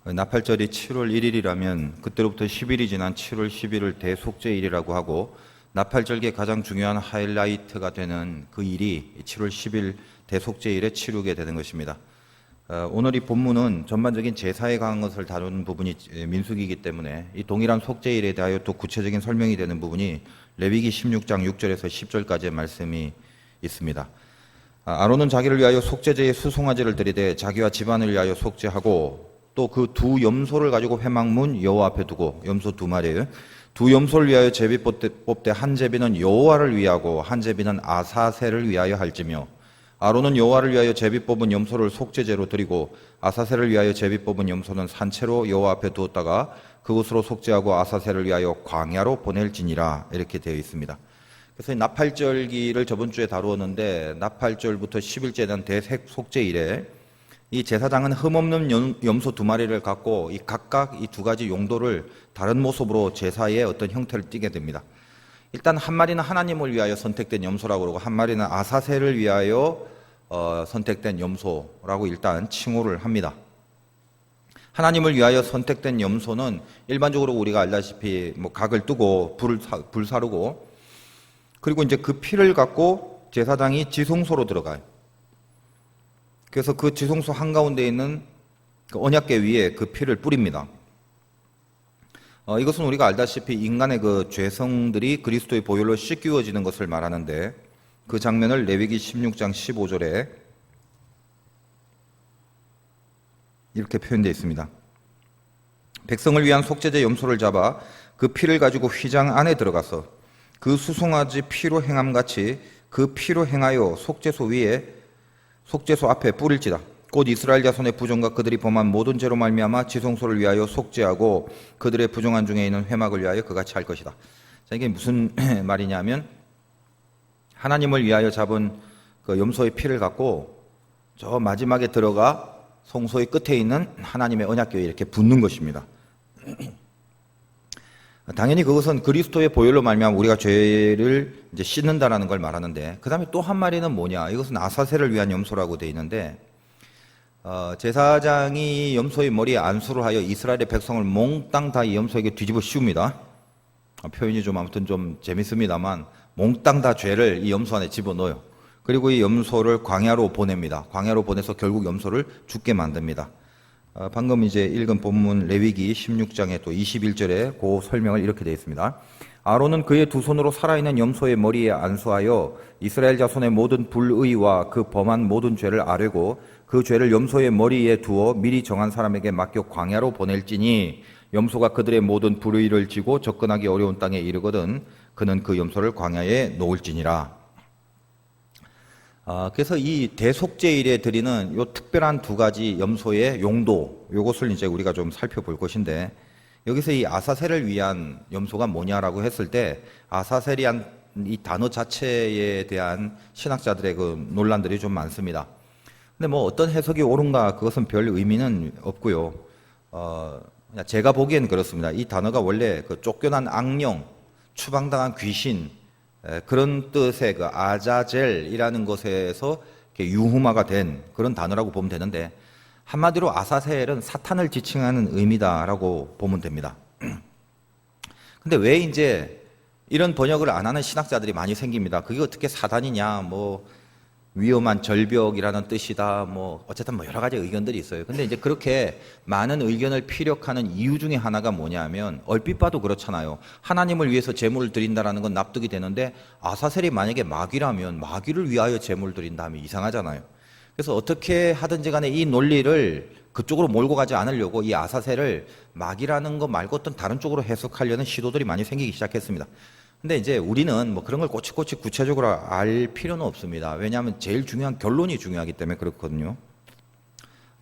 나팔절이 7월 1일이라면 그때로부터 10일이 지난 7월 10일을 대속죄일이라고 하고, 나팔절기의 가장 중요한 하이라이트가 되는 그 일이 7월 10일 대속죄일에 치르게 되는 것입니다. 오늘 이 본문은 전반적인 제사에 관한 것을 다루는 부분이 민수기이기 때문에 이 동일한 속죄일에 대하여 또 구체적인 설명이 되는 부분이 레위기 16장 6절에서 10절까지의 말씀이 있습니다. 아론은 자기를 위하여 속죄제의 수송아지를 드리되 자기와 집안을 위하여 속죄하고, 또 그 두 염소를 가지고 회막문 여호와 앞에 두고, 염소 두 마리예요. 두 염소를 위하여 제비 뽑되 한 제비는 여호와를 위하고 한 제비는 아사셀을 위하여 할지며, 아론은 여호와를 위하여 제비 뽑은 염소를 속죄제로 드리고 아사셀을 위하여 제비 뽑은 염소는 산채로 여호와 앞에 두었다가 그곳으로 속죄하고 아사셀을 위하여 광야로 보낼지니라, 이렇게 되어 있습니다. 그래서 나팔절기를 저번 주에 다루었는데, 나팔절부터 10일째 된 대속죄일에 이 제사장은 흠없는 염소 두 마리를 갖고 이 각각 이 두 가지 용도를 다른 모습으로 제사의 어떤 형태를 띠게 됩니다. 일단 한 마리는 하나님을 위하여 선택된 염소라고 그러고, 한 마리는 아사셀을 위하여 선택된 염소라고 일단 칭호를 합니다. 하나님을 위하여 선택된 염소는 일반적으로 우리가 알다시피 각을 뜨고 불 사르고, 그리고 이제 그 피를 갖고 제사장이 지성소로 들어가요. 그래서 그 지성소 한가운데 있는 그 언약궤 위에 그 피를 뿌립니다. 이것은 우리가 알다시피 인간의 그 죄성들이 그리스도의 보혈로 씻기워지는 것을 말하는데, 그 장면을 레위기 16장 15절에 이렇게 표현되어 있습니다. 백성을 위한 속죄제 염소를 잡아 그 피를 가지고 휘장 안에 들어가서 그 수송아지 피로 행함같이 그 피로 행하여 속죄소 앞에 뿌릴지다. 곧 이스라엘 자손의 부정과 그들이 범한 모든 죄로 말미암아 지성소를 위하여 속죄하고 그들의 부정한 중에 있는 회막을 위하여 그같이 할 것이다. 자, 이게 무슨 말이냐면, 하나님을 위하여 잡은 그 염소의 피를 갖고 저 마지막에 들어가 성소의 끝에 있는 하나님의 언약궤에 이렇게 붓는 것입니다. 당연히 그것은 그리스도의 보혈로 말미암아 우리가 죄를 이제 씻는다라는 걸 말하는데, 그 다음에 또 한 마리는 뭐냐? 이것은 아사셀을 위한 염소라고 되어 있는데, 제사장이 염소의 머리에 안수를 하여 이스라엘의 백성을 몽땅 다 이 염소에게 뒤집어 씌웁니다. 표현이 좀 아무튼 좀 재밌습니다만, 몽땅 다 죄를 이 염소 안에 집어넣어요. 그리고 이 염소를 광야로 보냅니다. 광야로 보내서 결국 염소를 죽게 만듭니다. 방금 이제 읽은 본문 레위기 16장의 또 21절에 그 설명을 이렇게 되어 있습니다. 아론은 그의 두 손으로 살아있는 염소의 머리에 안수하여 이스라엘 자손의 모든 불의와 그 범한 모든 죄를 아뢰고 그 죄를 염소의 머리에 두어 미리 정한 사람에게 맡겨 광야로 보낼지니, 염소가 그들의 모든 불의를 지고 접근하기 어려운 땅에 이르거든 그는 그 염소를 광야에 놓을지니라. 그래서 이 대속죄일에 드리는 요 특별한 두 가지 염소의 용도, 요것을 이제 우리가 좀 살펴볼 것인데, 여기서 이 아사셀을 위한 염소가 뭐냐라고 했을 때, 아사셀이란 이 단어 자체에 대한 신학자들의 그 논란들이 좀 많습니다. 근데 뭐 어떤 해석이 옳은가, 그것은 별 의미는 없고요. 제가 보기엔 그렇습니다. 이 단어가 원래 그 쫓겨난 악령, 추방당한 귀신, 그런 뜻의 그 아자젤이라는 것에서 유후마가 된 그런 단어라고 보면 되는데, 한마디로 아사셀은 사탄을 지칭하는 의미다라고 보면 됩니다. 근데 왜 이제 이런 번역을 안 하는 신학자들이 많이 생깁니다. 그게 어떻게 사단이냐, 뭐 위험한 절벽이라는 뜻이다, 뭐 어쨌든 뭐 여러 가지 의견들이 있어요. 근데 이제 그렇게 많은 의견을 피력하는 이유 중에 하나가 뭐냐면, 얼핏 봐도 그렇잖아요. 하나님을 위해서 제물을 드린다라는 건 납득이 되는데, 아사셀이 만약에 마귀라면 마귀를 위하여 제물을 드린다 하면 이상하잖아요. 그래서 어떻게 하든지 간에 이 논리를 그쪽으로 몰고 가지 않으려고 이 아사셀을 마귀라는 것 말고 어떤 다른 쪽으로 해석하려는 시도들이 많이 생기기 시작했습니다. 근데 이제 우리는 뭐 그런 걸 꼬치꼬치 구체적으로 알 필요는 없습니다. 왜냐하면 제일 중요한 결론이 중요하기 때문에 그렇거든요.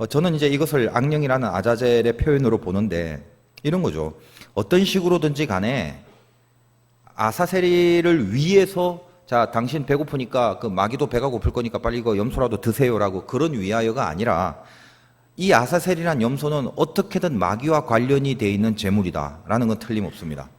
저는 이제 이것을 악령이라는 아자젤의 표현으로 보는데, 이런 거죠. 어떤 식으로든지 간에 아사셀을 위해서, 자, 당신 배고프니까 그 마귀도 배가 고플 거니까 빨리 이거 염소라도 드세요라고, 그런 위하여가 아니라, 이 아사셀이란 염소는 어떻게든 마귀와 관련이 돼 있는 제물이다라는 건 틀림없습니다.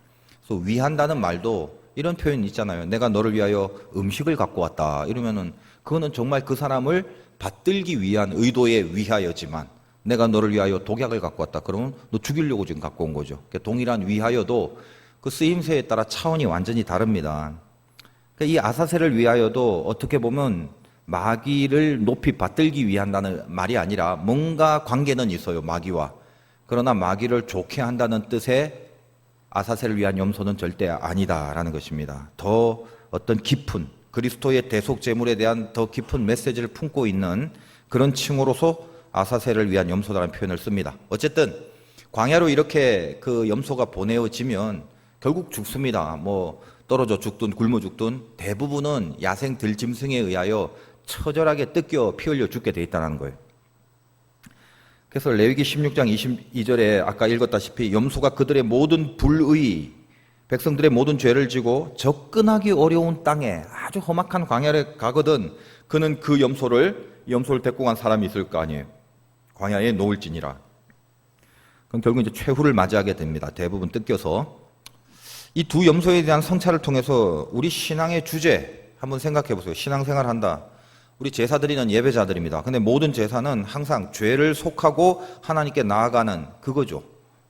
그래서 위한다는 말도 이런 표현 있잖아요. 내가 너를 위하여 음식을 갖고 왔다 이러면은 그거는 정말 그 사람을 받들기 위한 의도에 위하여지만, 내가 너를 위하여 독약을 갖고 왔다. 그러면 너 죽이려고 지금 갖고 온 거죠. 그러니까 동일한 위하여도 그 쓰임새에 따라 차원이 완전히 다릅니다. 그러니까 이 아사셀을 위하여도 어떻게 보면 마귀를 높이 받들기 위한다는 말이 아니라 뭔가 관계는 있어요, 마귀와. 그러나 마귀를 좋게 한다는 뜻의 아사셀을 위한 염소는 절대 아니다라는 것입니다. 더 어떤 깊은 그리스도의 대속제물에 대한 더 깊은 메시지를 품고 있는 그런 칭호로서 아사셀을 위한 염소다라는 표현을 씁니다. 어쨌든 광야로 이렇게 그 염소가 보내어지면 결국 죽습니다. 뭐 떨어져 죽든 굶어 죽든 대부분은 야생 들짐승에 의하여 처절하게 뜯겨 피 흘려 죽게 돼 있다는 거예요. 그래서 레위기 16장 22절에 아까 읽었다시피 염소가 그들의 모든 불의, 백성들의 모든 죄를 지고 접근하기 어려운 땅에 아주 험악한 광야를 가거든 그는 그 염소를 데리고 간 사람이 있을 거 아니에요. 광야에 놓을지니라. 그럼 결국 이제 최후를 맞이하게 됩니다. 대부분 뜯겨서. 이 두 염소에 대한 성찰을 통해서 우리 신앙의 주제 한번 생각해 보세요. 신앙생활 한다. 우리 제사 드리는 예배자들입니다. 근데 모든 제사는 항상 죄를 속하고 하나님께 나아가는 그거죠.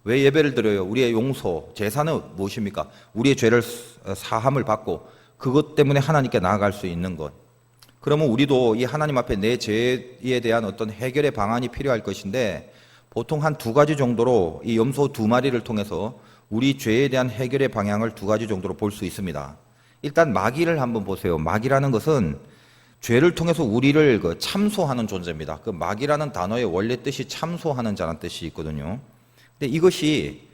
왜 예배를 드려요? 우리의 용서, 제사는 무엇입니까? 우리의 죄를 사함을 받고 그것 때문에 하나님께 나아갈 수 있는 것. 그러면 우리도 이 하나님 앞에 내 죄에 대한 어떤 해결의 방안이 필요할 것인데 보통 한 두 가지 정도로 이 염소 두 마리를 통해서 우리 죄에 대한 해결의 방향을 두 가지 정도로 볼 수 있습니다. 일단 마귀를 한번 보세요. 마귀라는 것은 죄를 통해서 우리를 참소하는 존재입니다. 그 마귀라는 단어의 원래 뜻이 참소하는 자라는 뜻이 있거든요. 근데 이것이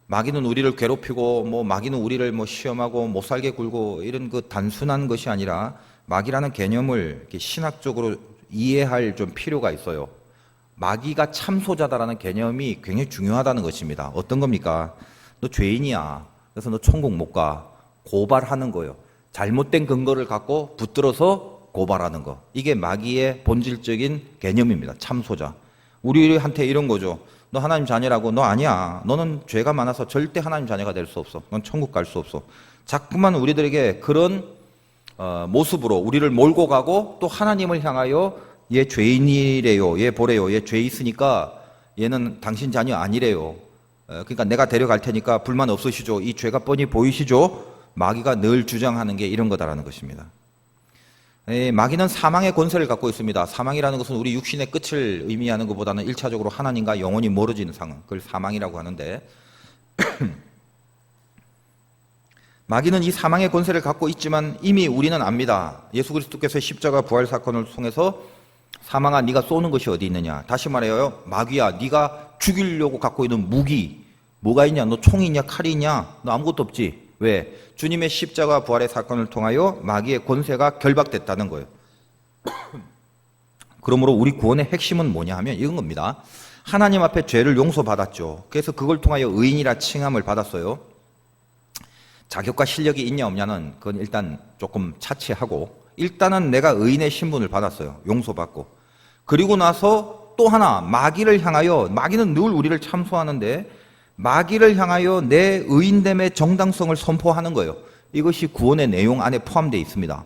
마귀는 우리를 괴롭히고 마귀는 우리를 시험하고 못 살게 굴고 이런 그 단순한 것이 아니라 마귀라는 개념을 이렇게 신학적으로 이해할 좀 필요가 있어요. 마귀가 참소자다라는 개념이 굉장히 중요하다는 것입니다. 어떤 겁니까? 너 죄인이야. 그래서 너 천국 못 가. 고발하는 거예요. 잘못된 근거를 갖고 붙들어서 고발하는 거. 이게 마귀의 본질적인 개념입니다. 참소자. 우리한테 이런 거죠. 너 하나님 자녀라고. 너 아니야. 너는 죄가 많아서 절대 하나님 자녀가 될 수 없어. 넌 천국 갈 수 없어. 자꾸만 우리들에게 그런 모습으로 우리를 몰고 가고 또 하나님을 향하여 얘 죄인이래요. 얘 보래요. 얘 죄 있으니까 얘는 당신 자녀 아니래요. 그러니까 내가 데려갈 테니까 불만 없으시죠. 이 죄가 뻔히 보이시죠? 마귀가 늘 주장하는 게 이런 거다라는 것입니다. 마귀는 사망의 권세를 갖고 있습니다. 사망이라는 것은 우리 육신의 끝을 의미하는 것보다는 1차적으로 하나님과 영원히 멀어지는 상황, 그걸 사망이라고 하는데 마귀는 이 사망의 권세를 갖고 있지만 이미 우리는 압니다. 예수 그리스도께서 십자가 부활 사건을 통해서 사망아 네가 쏘는 것이 어디 있느냐. 다시 말해요. 마귀야 네가 죽이려고 갖고 있는 무기 뭐가 있냐. 너 총이 있냐 칼이 있냐. 너 아무것도 없지. 왜? 주님의 십자가 부활의 사건을 통하여 마귀의 권세가 결박됐다는 거예요. 그러므로 우리 구원의 핵심은 뭐냐 하면 이런 겁니다. 하나님 앞에 죄를 용서받았죠. 그래서 그걸 통하여 의인이라 칭함을 받았어요. 자격과 실력이 있냐 없냐는 그건 일단 조금 차치하고 일단은 내가 의인의 신분을 받았어요. 용서받고. 그리고 나서 또 하나 마귀를 향하여 마귀는 늘 우리를 참소하는데 마귀를 향하여 내 의인됨의 정당성을 선포하는 거예요. 이것이 구원의 내용 안에 포함되어 있습니다.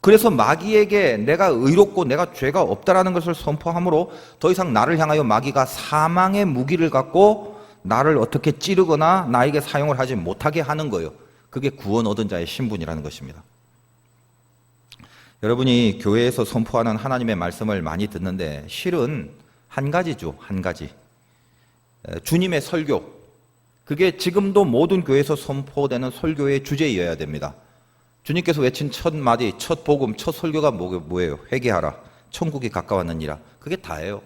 그래서 마귀에게 내가 의롭고 내가 죄가 없다라는 것을 선포함으로 더 이상 나를 향하여 마귀가 사망의 무기를 갖고 나를 어떻게 찌르거나 나에게 사용을 하지 못하게 하는 거예요. 그게 구원 얻은 자의 신분이라는 것입니다. 여러분이 교회에서 선포하는 하나님의 말씀을 많이 듣는데 실은 한 가지죠. 한 가지. 주님의 설교. 그게 지금도 모든 교회에서 선포되는 설교의 주제이어야 됩니다. 주님께서 외친 첫 마디, 첫 복음, 첫 설교가 뭐예요? 회개하라. 천국이 가까웠느니라. 그게 다예요.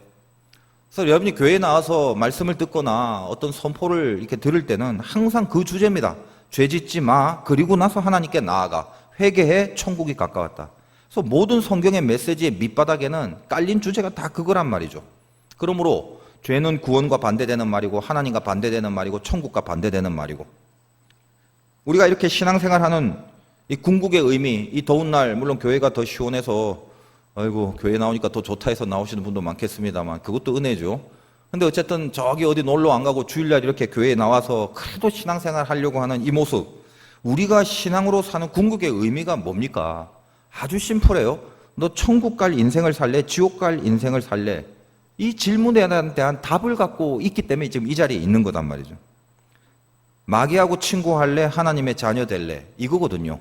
그래서 여러분이 교회에 나와서 말씀을 듣거나 어떤 선포를 이렇게 들을 때는 항상 그 주제입니다. 죄 짓지 마. 그리고 나서 하나님께 나아가. 회개해. 천국이 가까웠다. 그래서 모든 성경의 메시지의 밑바닥에는 깔린 주제가 다 그거란 말이죠. 그러므로 죄는 구원과 반대되는 말이고 하나님과 반대되는 말이고 천국과 반대되는 말이고 우리가 이렇게 신앙생활하는 이 궁극의 의미, 이 더운 날 물론 교회가 더 시원해서 아이고 교회 나오니까 더 좋다 해서 나오시는 분도 많겠습니다만 그것도 은혜죠. 근데 어쨌든 저기 어디 놀러 안 가고 주일날 이렇게 교회에 나와서 그래도 신앙생활 하려고 하는 이 모습, 우리가 신앙으로 사는 궁극의 의미가 뭡니까? 아주 심플해요. 너 천국 갈 인생을 살래? 지옥 갈 인생을 살래? 이 질문에 대한 답을 갖고 있기 때문에 지금 이 자리에 있는 거단 말이죠. 마귀하고 친구할래? 하나님의 자녀 될래? 이거거든요.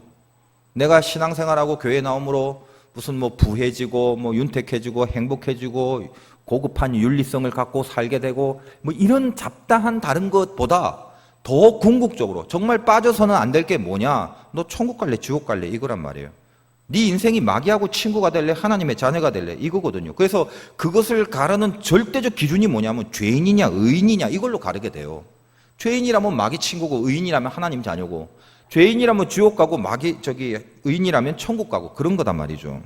내가 신앙생활하고 교회 나옴으로 무슨 뭐 부해지고 뭐 윤택해지고 행복해지고 고급한 윤리성을 갖고 살게 되고 뭐 이런 잡다한 다른 것보다 더 궁극적으로 정말 빠져서는 안 될 게 뭐냐? 너 천국 갈래? 지옥 갈래? 이거란 말이에요. 네 인생이 마귀하고 친구가 될래? 하나님의 자녀가 될래? 이거거든요. 그래서 그것을 가르는 절대적 기준이 뭐냐면 죄인이냐 의인이냐 이걸로 가르게 돼요. 죄인이라면 마귀 친구고 의인이라면 하나님 자녀고 죄인이라면 지옥 가고 의인이라면 천국 가고 그런 거단 말이죠.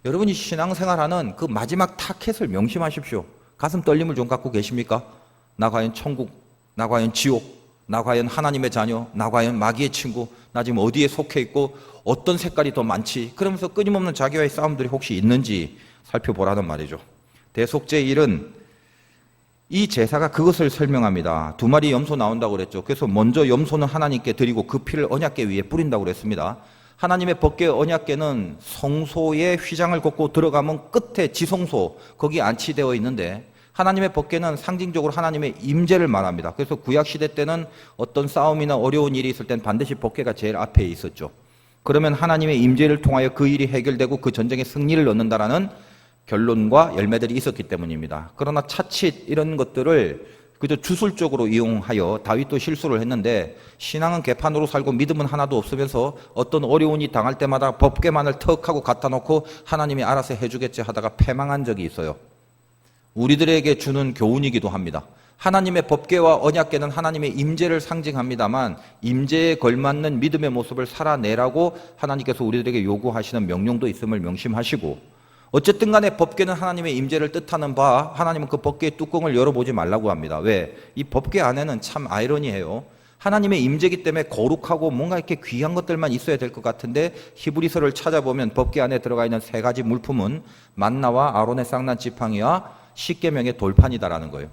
여러분이 신앙생활하는 그 마지막 타켓을 명심하십시오. 가슴 떨림을 좀 갖고 계십니까? 나 과연 천국, 나 과연 지옥, 나 과연 하나님의 자녀, 나 과연 마귀의 친구, 나 지금 어디에 속해 있고 어떤 색깔이 더 많지? 그러면서 끊임없는 자기와의 싸움들이 혹시 있는지 살펴보라는 말이죠. 대속죄의 일은 이 제사가 그것을 설명합니다. 2마리 염소 나온다고 그랬죠. 그래서 먼저 염소는 하나님께 드리고 그 피를 언약궤 위에 뿌린다고 그랬습니다. 하나님의 법궤 언약궤는 성소의 휘장을 걷고 들어가면 끝에 지성소 거기 안치되어 있는데 하나님의 법궤는 상징적으로 하나님의 임재를 말합니다. 그래서 구약시대 때는 어떤 싸움이나 어려운 일이 있을 땐 반드시 법궤가 제일 앞에 있었죠. 그러면 하나님의 임재를 통하여 그 일이 해결되고 그 전쟁에 승리를 얻는다라는 결론과 열매들이 있었기 때문입니다. 그러나 차칫 이런 것들을 그저 주술적으로 이용하여 다윗도 실수를 했는데 신앙은 개판으로 살고 믿음은 하나도 없으면서 어떤 어려운 일이 당할 때마다 법궤만을 턱 하고 갖다 놓고 하나님이 알아서 해주겠지 하다가 패망한 적이 있어요. 우리들에게 주는 교훈이기도 합니다. 하나님의 법궤와 언약궤는 하나님의 임재를 상징합니다만 임재에 걸맞는 믿음의 모습을 살아내라고 하나님께서 우리들에게 요구하시는 명령도 있음을 명심하시고 어쨌든 간에 법궤는 하나님의 임재를 뜻하는 바 하나님은 그 법궤의 뚜껑을 열어보지 말라고 합니다. 왜? 이 법궤 안에는 참 아이러니해요. 하나님의 임재이기 때문에 거룩하고 뭔가 이렇게 귀한 것들만 있어야 될 것 같은데 히브리서를 찾아보면 법궤 안에 들어가 있는 3가지 물품은 만나와 아론의 쌍난 지팡이와 십계명의 돌판이다라는 거예요.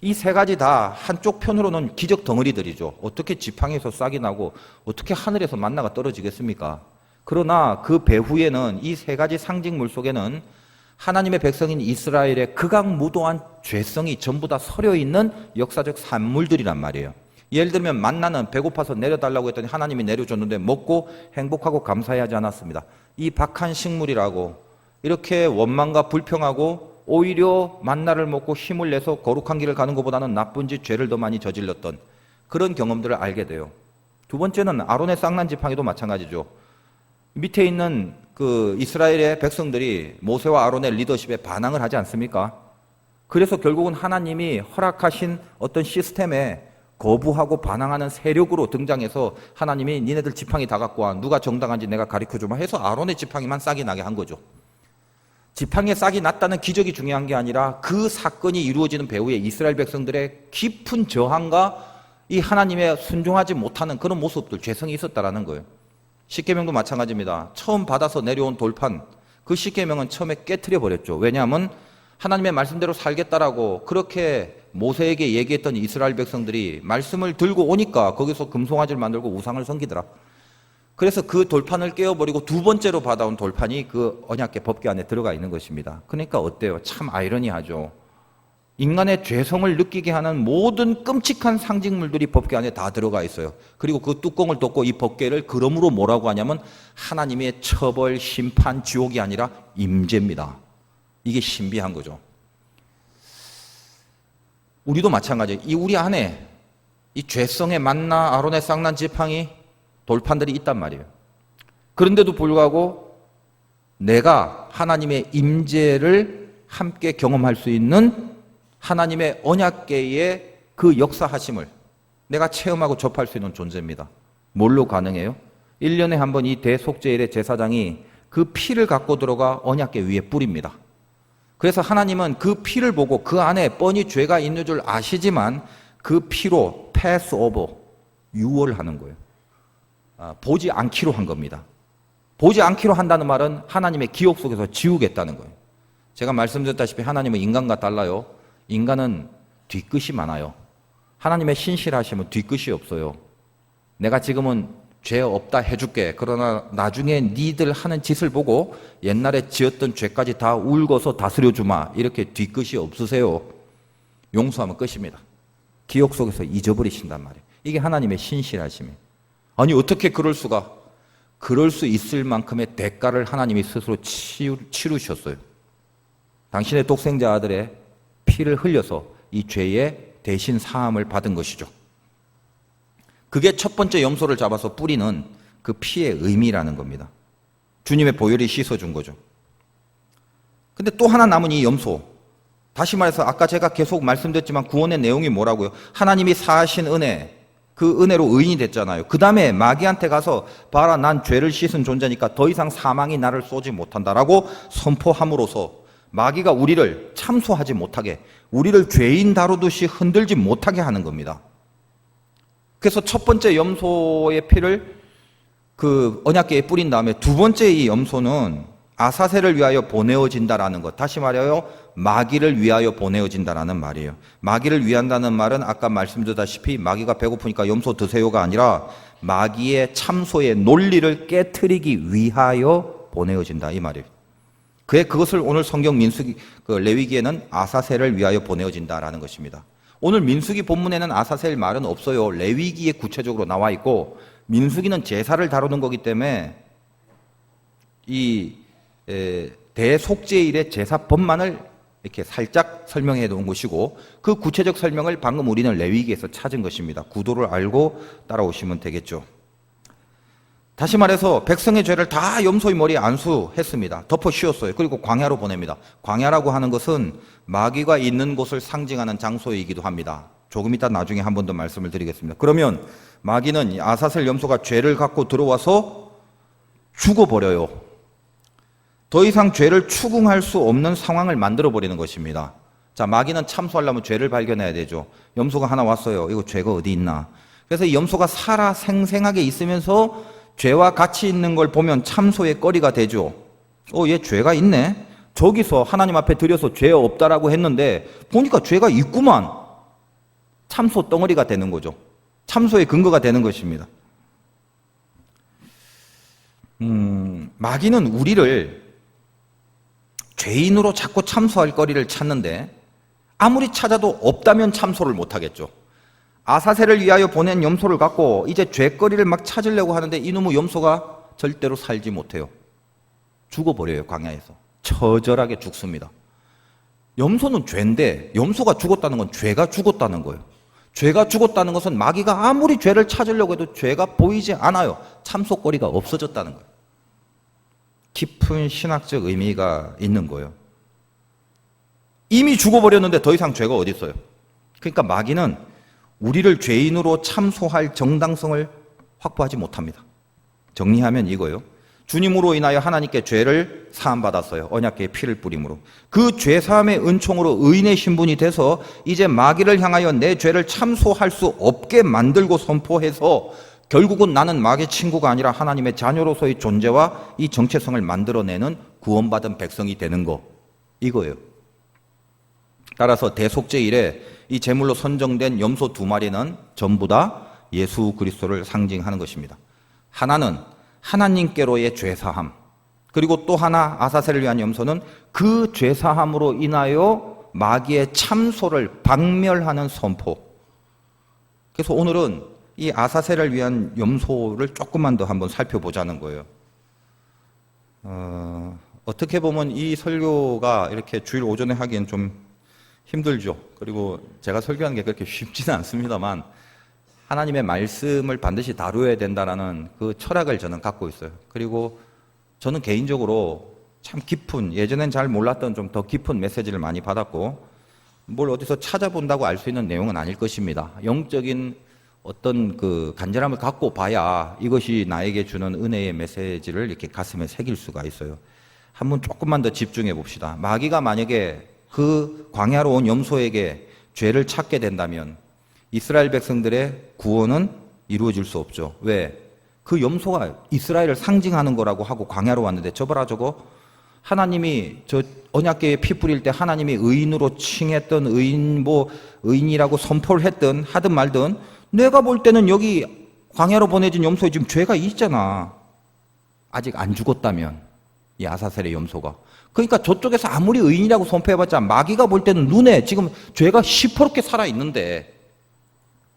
이 3가지 다 한쪽 편으로는 기적 덩어리들이죠. 어떻게 지팡이에서 싹이 나고 어떻게 하늘에서 만나가 떨어지겠습니까? 그러나 그 배후에는 이 3가지 상징물 속에는 하나님의 백성인 이스라엘의 극악무도한 죄성이 전부 다 서려 있는 역사적 산물들이란 말이에요. 예를 들면 만나는 배고파서 내려달라고 했더니 하나님이 내려줬는데 먹고 행복하고 감사해하지 않았습니다. 이 박한 식물이라고 이렇게 원망과 불평하고 오히려 만나를 먹고 힘을 내서 거룩한 길을 가는 것보다는 나쁜 짓, 죄를 더 많이 저질렀던 그런 경험들을 알게 돼요. 2번째는 아론의 쌍난 지팡이도 마찬가지죠. 밑에 있는 그 이스라엘의 백성들이 모세와 아론의 리더십에 반항을 하지 않습니까? 그래서 결국은 하나님이 허락하신 어떤 시스템에 거부하고 반항하는 세력으로 등장해서 하나님이 니네들 지팡이 다 갖고 와. 누가 정당한지 내가 가르쳐주마 해서 아론의 지팡이만 싹이 나게 한 거죠. 지팡이에 싹이 났다는 기적이 중요한 게 아니라 그 사건이 이루어지는 배후에 이스라엘 백성들의 깊은 저항과 이 하나님의 순종하지 못하는 그런 모습들, 죄성이 있었다라는 거예요. 십계명도 마찬가지입니다. 처음 받아서 내려온 돌판, 그 십계명은 처음에 깨트려 버렸죠. 왜냐하면 하나님의 말씀대로 살겠다라고 그렇게 모세에게 얘기했던 이스라엘 백성들이 말씀을 들고 오니까 거기서 금송아지를 만들고 우상을 섬기더라. 그래서 그 돌판을 깨어버리고 2번째로 받아온 돌판이 그 언약궤 법궤 안에 들어가 있는 것입니다. 그러니까 어때요? 참 아이러니하죠. 인간의 죄성을 느끼게 하는 모든 끔찍한 상징물들이 법궤 안에 다 들어가 있어요. 그리고 그 뚜껑을 덮고 이 법궤를 그러므로 뭐라고 하냐면 하나님의 처벌, 심판, 지옥이 아니라 임재입니다. 이게 신비한 거죠. 우리도 마찬가지예요. 이 우리 안에 이 죄성의 만나, 아론의 쌍난 지팡이, 돌판들이 있단 말이에요. 그런데도 불구하고 내가 하나님의 임재를 함께 경험할 수 있는 하나님의 언약궤의 그 역사하심을 내가 체험하고 접할 수 있는 존재입니다. 뭘로 가능해요? 1년에 한 번 이 대속죄일의 제사장이 그 피를 갖고 들어가 언약궤 위에 뿌립니다. 그래서 하나님은 그 피를 보고 그 안에 뻔히 죄가 있는 줄 아시지만 그 피로 패스 오버, 유월하는 거예요. 보지 않기로 한 겁니다. 보지 않기로 한다는 말은 하나님의 기억 속에서 지우겠다는 거예요. 제가 말씀드렸다시피 하나님은 인간과 달라요. 인간은 뒤끝이 많아요. 하나님의 신실하심은 뒤끝이 없어요. 내가 지금은 죄 없다 해줄게. 그러나 나중에 니들 하는 짓을 보고 옛날에 지었던 죄까지 다 울고서 다스려 주마. 이렇게 뒤끝이 없으세요. 용서하면 끝입니다. 기억 속에서 잊어버리신단 말이에요. 이게 하나님의 신실하심이에요. 아니 어떻게 그럴 수가? 그럴 수 있을 만큼의 대가를 하나님이 스스로 치르셨어요. 당신의 독생자 아들의 피를 흘려서 이 죄의 대신 사함을 받은 것이죠. 그게 첫 번째 염소를 잡아서 뿌리는 그 피의 의미라는 겁니다. 주님의 보혈이 씻어준 거죠. 근데 또 하나 남은 이 염소, 다시 말해서 아까 제가 계속 말씀드렸지만 구원의 내용이 뭐라고요? 하나님이 사하신 은혜, 그 은혜로 의인이 됐잖아요. 그 다음에 마귀한테 가서 봐라, 난 죄를 씻은 존재니까 더 이상 사망이 나를 쏘지 못한다라고 선포함으로써 마귀가 우리를 참소하지 못하게, 우리를 죄인 다루듯이 흔들지 못하게 하는 겁니다. 그래서 첫 번째 염소의 피를 그 언약궤에 뿌린 다음에 두 번째 이 염소는 아사셀을 위하여 보내어진다라는 것. 다시 말해요, 마귀를 위하여 보내어진다라는 말이에요. 마귀를 위한다는 말은 아까 말씀드렸다시피 마귀가 배고프니까 염소 드세요가 아니라 마귀의 참소의 논리를 깨트리기 위하여 보내어진다 이 말이에요. 그것을 오늘 성경 민수기 레위기에는 아사셀을 위하여 보내어진다라는 것입니다. 오늘 민수기 본문에는 아사셀 말은 없어요. 레위기에 구체적으로 나와 있고, 민수기는 제사를 다루는 거기 때문에 이 대속죄일의 제사법만을 이렇게 살짝 설명해 놓은 것이고, 그 구체적 설명을 방금 우리는 레위기에서 찾은 것입니다. 구도를 알고 따라오시면 되겠죠. 다시 말해서 백성의 죄를 다 염소의 머리에 안수했습니다. 덮어 씌웠어요. 그리고 광야로 보냅니다. 광야라고 하는 것은 마귀가 있는 곳을 상징하는 장소이기도 합니다. 조금 이따 나중에 한 번 더 말씀을 드리겠습니다. 그러면 마귀는 아사셀 염소가 죄를 갖고 들어와서 죽어버려요. 더 이상 죄를 추궁할 수 없는 상황을 만들어버리는 것입니다. 자, 마귀는 참소하려면 죄를 발견해야 되죠. 염소가 하나 왔어요. 이거 죄가 어디 있나. 그래서 이 염소가 살아 생생하게 있으면서 죄와 같이 있는 걸 보면 참소의 거리가 되죠. 얘 죄가 있네. 저기서 하나님 앞에 드려서 죄 없다라고 했는데 보니까 죄가 있구만. 참소 덩어리가 되는 거죠. 참소의 근거가 되는 것입니다. 마귀는 우리를 죄인으로 자꾸 참소할 거리를 찾는데 아무리 찾아도 없다면 참소를 못하겠죠. 아사셀을 위하여 보낸 염소를 갖고 이제 죄거리를 막 찾으려고 하는데 이놈의 염소가 절대로 살지 못해요. 죽어버려요. 광야에서 처절하게 죽습니다. 염소는 죄인데 염소가 죽었다는 건 죄가 죽었다는 거예요. 죄가 죽었다는 것은 마귀가 아무리 죄를 찾으려고 해도 죄가 보이지 않아요. 참소거리가 없어졌다는 거예요. 깊은 신학적 의미가 있는 거예요. 이미 죽어버렸는데 더 이상 죄가 어디 있어요. 그러니까 마귀는 우리를 죄인으로 참소할 정당성을 확보하지 못합니다. 정리하면 이거예요. 주님으로 인하여 하나님께 죄를 사함받았어요. 언약궤에 피를 뿌림으로. 그 죄사함의 은총으로 의인의 신분이 돼서 이제 마귀를 향하여 내 죄를 참소할 수 없게 만들고 선포해서 결국은 나는 마귀 친구가 아니라 하나님의 자녀로서의 존재와 이 정체성을 만들어내는 구원받은 백성이 되는 거, 이거예요. 따라서 대속죄일에 이 제물로 선정된 염소 2마리는 전부 다 예수 그리스도를 상징하는 것입니다. 하나는 하나님께로의 죄사함, 그리고 또 하나 아사셀을 위한 염소는 그 죄사함으로 인하여 마귀의 참소를 박멸하는 선포. 그래서 오늘은 이 아사셀을 위한 염소를 조금만 더 한번 살펴보자는 거예요. 어떻게 보면 이 설교가 이렇게 주일 오전에 하기엔 좀 힘들죠. 그리고 제가 설교하는 게 그렇게 쉽지는 않습니다만 하나님의 말씀을 반드시 다루어야 된다는 그 철학을 저는 갖고 있어요. 그리고 저는 개인적으로 참 깊은, 예전엔 잘 몰랐던 좀 더 깊은 메시지를 많이 받았고, 뭘 어디서 찾아본다고 알 수 있는 내용은 아닐 것입니다. 영적인 어떤 그 간절함을 갖고 봐야 이것이 나에게 주는 은혜의 메시지를 이렇게 가슴에 새길 수가 있어요. 한번 조금만 더 집중해 봅시다. 마귀가 만약에 그 광야로 온 염소에게 죄를 찾게 된다면 이스라엘 백성들의 구원은 이루어질 수 없죠. 왜? 그 염소가 이스라엘을 상징하는 거라고 하고 광야로 왔는데 저봐라 저거, 하나님이 저 언약궤에 피 뿌릴 때 하나님이 의인으로 칭했던 의인이라고 선포를 했든 하든 말든 내가 볼 때는 여기 광야로 보내진 염소에 지금 죄가 있잖아. 아직 안 죽었다면, 이 아사셀의 염소가. 그러니까 저쪽에서 아무리 의인이라고 선포해봤자 마귀가 볼 때는 눈에 지금 죄가 시퍼렇게 살아있는데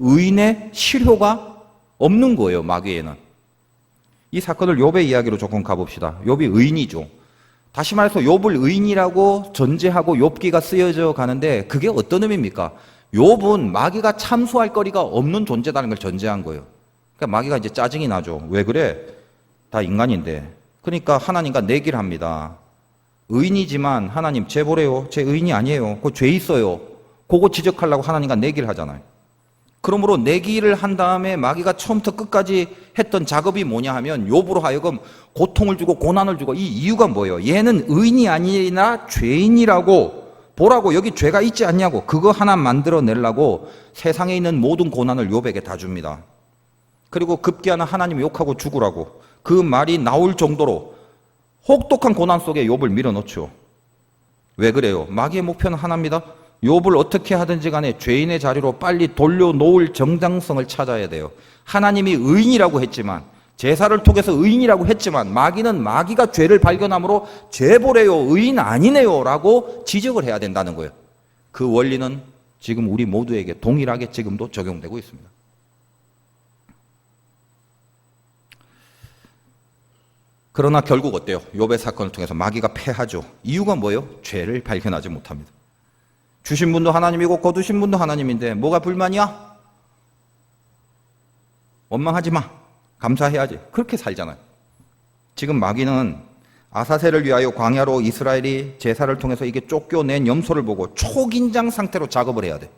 의인의 실효가 없는 거예요, 마귀에는. 이 사건을 욥의 이야기로 조금 가봅시다. 욥이 의인이죠. 다시 말해서 욥을 의인이라고 전제하고 욥기가 쓰여져 가는데 그게 어떤 의미입니까? 욥은 마귀가 참소할 거리가 없는 존재라는 걸 전제한 거예요. 그러니까 마귀가 이제 짜증이 나죠. 왜 그래? 다 인간인데. 그러니까 하나님과 내기를 합니다. 의인이지만 하나님 제 보래요. 제 의인이 아니에요. 그거 죄 있어요. 그거 지적하려고 하나님과 내기를 하잖아요. 그러므로 내기를 한 다음에 마귀가 처음부터 끝까지 했던 작업이 뭐냐 하면 욥으로 하여금 고통을 주고 고난을 주고, 이 이유가 뭐예요? 얘는 의인이 아니라 죄인이라고 보라고, 여기 죄가 있지 않냐고, 그거 하나 만들어내려고 세상에 있는 모든 고난을 욥에게 다 줍니다. 그리고 급기야는 하나님 욕하고 죽으라고 그 말이 나올 정도로 혹독한 고난 속에 욥을 밀어넣죠. 왜 그래요? 마귀의 목표는 하나입니다. 욥을 어떻게 하든지 간에 죄인의 자리로 빨리 돌려놓을 정당성을 찾아야 돼요. 하나님이 의인이라고 했지만, 제사를 통해서 의인이라고 했지만 마귀는 마귀가 죄를 발견함으로 죄보래요, 의인 아니네요 라고 지적을 해야 된다는 거예요. 그 원리는 지금 우리 모두에게 동일하게 지금도 적용되고 있습니다. 그러나 결국 어때요? 욥의 사건을 통해서 마귀가 패하죠. 이유가 뭐예요? 죄를 발견하지 못합니다. 주신 분도 하나님이고 거두신 분도 하나님인데 뭐가 불만이야? 원망하지 마. 감사해야지. 그렇게 살잖아요. 지금 마귀는 아사셀을 위하여 광야로 이스라엘이 제사를 통해서 이게 쫓겨낸 염소를 보고 초긴장 상태로 작업을 해야 돼.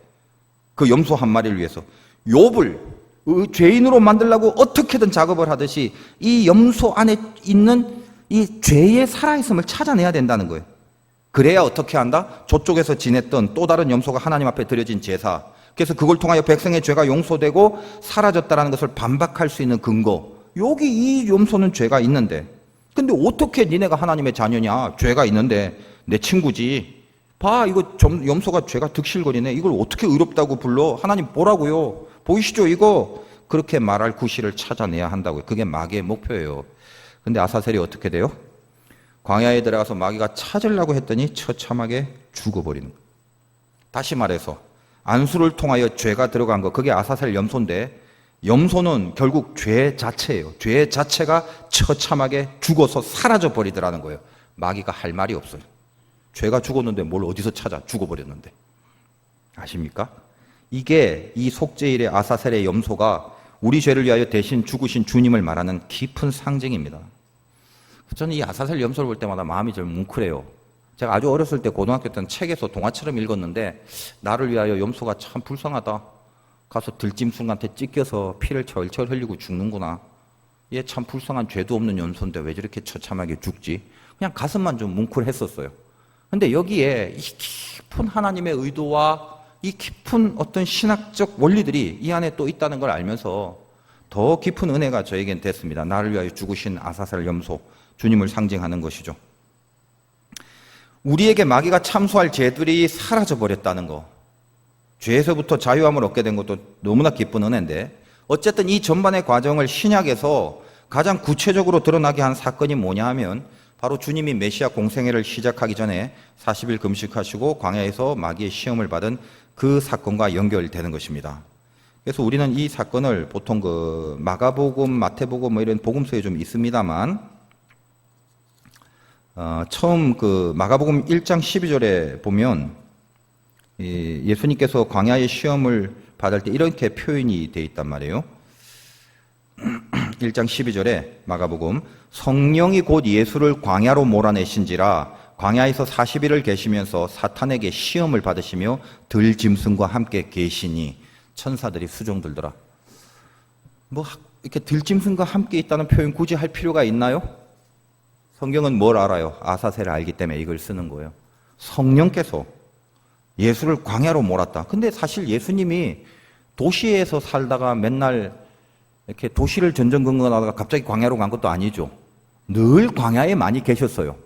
그 염소 한 마리를 위해서. 욥을 죄인으로 만들려고 어떻게든 작업을 하듯이 이 염소 안에 있는 이 죄의 살아있음을 찾아내야 된다는 거예요. 그래야 어떻게 한다? 저쪽에서 지냈던 또 다른 염소가 하나님 앞에 드려진 제사, 그래서 그걸 통하여 백성의 죄가 용서되고 사라졌다는 것을 반박할 수 있는 근거. 여기 이 염소는 죄가 있는데, 근데 어떻게 니네가 하나님의 자녀냐? 죄가 있는데 내 친구지. 봐, 이거 염소가 죄가 득실거리네. 이걸 어떻게 의롭다고 불러? 하나님 보라고요. 보이시죠 이거? 그렇게 말할 구실을 찾아내야 한다고요. 그게 마귀의 목표예요. 근데 아사셀이 어떻게 돼요? 광야에 들어가서 마귀가 찾으려고 했더니 처참하게 죽어버리는 거예요. 다시 말해서 안수를 통하여 죄가 들어간 거, 그게 아사셀 염소인데, 염소는 결국 죄 자체예요. 죄 자체가 처참하게 죽어서 사라져 버리더라는 거예요. 마귀가 할 말이 없어요. 죄가 죽었는데 뭘 어디서 찾아? 죽어버렸는데. 아십니까? 이게 이 속죄일의 아사셀의 염소가 우리 죄를 위하여 대신 죽으신 주님을 말하는 깊은 상징입니다. 저는 이 아사셀 염소를 볼 때마다 마음이 좀 뭉클해요. 제가 아주 어렸을 때 고등학교 때는 책에서 동화처럼 읽었는데, 나를 위하여 염소가 참 불쌍하다. 가서 들짐승한테 찢겨서 피를 철철 흘리고 죽는구나. 얘 참 불쌍한 죄도 없는 염소인데 왜 저렇게 처참하게 죽지? 그냥 가슴만 좀 뭉클했었어요. 근데 여기에 이 깊은 하나님의 의도와 이 깊은 어떤 신학적 원리들이 이 안에 또 있다는 걸 알면서 더 깊은 은혜가 저에겐 됐습니다. 나를 위하여 죽으신 아사셀 염소, 주님을 상징하는 것이죠. 우리에게 마귀가 참소할 죄들이 사라져 버렸다는 거, 죄에서부터 자유함을 얻게 된 것도 너무나 기쁜 은혜인데, 어쨌든 이 전반의 과정을 신약에서 가장 구체적으로 드러나게 한 사건이 뭐냐 하면 바로 주님이 메시아 공생애를 시작하기 전에 40일 금식하시고 광야에서 마귀의 시험을 받은 그 사건과 연결되는 것입니다. 그래서 우리는 이 사건을 보통 그 마가복음, 마태복음 뭐 이런 복음서에 좀 있습니다만, 처음 그 마가복음 1장 12절에 보면 예수님께서 광야의 시험을 받을 때 이렇게 표현이 되어 있단 말이에요. 1장 12절에 마가복음, 성령이 곧 예수를 광야로 몰아내신지라 광야에서 40일을 계시면서 사탄에게 시험을 받으시며 들짐승과 함께 계시니, 천사들이 수종 들더라. 뭐 이렇게 들짐승과 함께 있다는 표현 굳이 할 필요가 있나요? 성경은 뭘 알아요? 아사셀을 알기 때문에 이걸 쓰는 거예요. 성령께서 예수를 광야로 몰았다. 근데 사실 예수님이 도시에서 살다가 맨날 이렇게 도시를 전전긍긍하다가 갑자기 광야로 간 것도 아니죠. 늘 광야에 많이 계셨어요.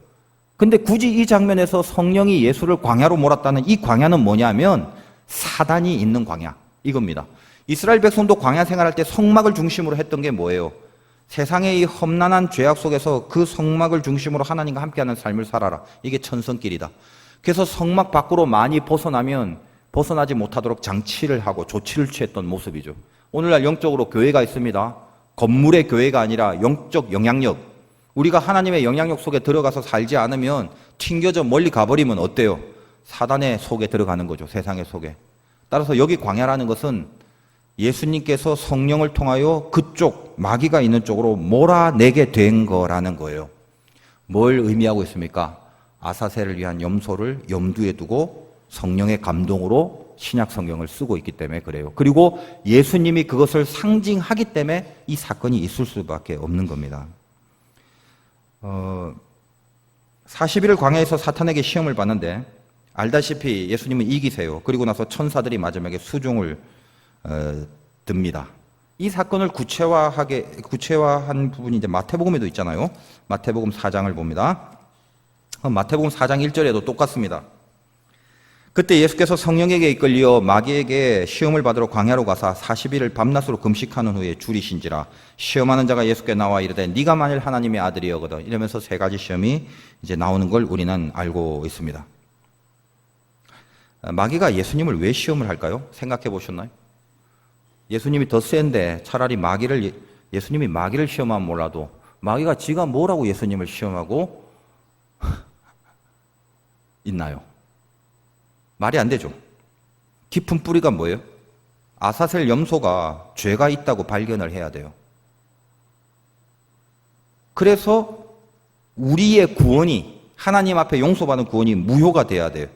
근데 굳이 이 장면에서 성령이 예수를 광야로 몰았다는 이 광야는 뭐냐면 사단이 있는 광야, 이겁니다. 이스라엘 백성도 광야 생활할 때 성막을 중심으로 했던 게 뭐예요? 세상의 이 험난한 죄악 속에서 그 성막을 중심으로 하나님과 함께하는 삶을 살아라. 이게 천성길이다. 그래서 성막 밖으로 많이 벗어나면 벗어나지 못하도록 장치를 하고 조치를 취했던 모습이죠. 오늘날 영적으로 교회가 있습니다. 건물의 교회가 아니라 영적 영향력. 우리가 하나님의 영향력 속에 들어가서 살지 않으면 튕겨져 멀리 가버리면 어때요? 사단의 속에 들어가는 거죠. 세상의 속에. 따라서 여기 광야라는 것은 예수님께서 성령을 통하여 그쪽 마귀가 있는 쪽으로 몰아내게 된 거라는 거예요. 뭘 의미하고 있습니까? 아사셀을 위한 염소를 염두에 두고 성령의 감동으로 신약 성경을 쓰고 있기 때문에 그래요. 그리고 예수님이 그것을 상징하기 때문에 이 사건이 있을 수밖에 없는 겁니다. 40일을 광야에서 사탄에게 시험을 받는데 알다시피 예수님은 이기세요. 그리고 나서 천사들이 마지막에 수종을 듭니다. 이 사건을 구체화한 부분이 이제 마태복음에도 있잖아요. 마태복음 4장을 봅니다. 마태복음 4장 1절에도 똑같습니다. 그때 예수께서 성령에게 이끌려 마귀에게 시험을 받으러 광야로 가사 40일을 밤낮으로 금식하는 후에 줄이신지라 시험하는 자가 예수께 나와 이르되 네가 만일 하나님의 아들이여거든 이러면서 세 가지 시험이 이제 나오는 걸 우리는 알고 있습니다. 마귀가 예수님을 왜 시험을 할까요? 생각해 보셨나요? 예수님이 더 센데 차라리 예수님이 마귀를 시험하면 몰라도 마귀가 지가 뭐라고 예수님을 시험하고 있나요? 말이 안 되죠. 깊은 뿌리가 뭐예요? 아사셀 염소가 죄가 있다고 발견을 해야 돼요. 그래서 우리의 구원이 하나님 앞에 용서받은 구원이 무효가 돼야 돼요.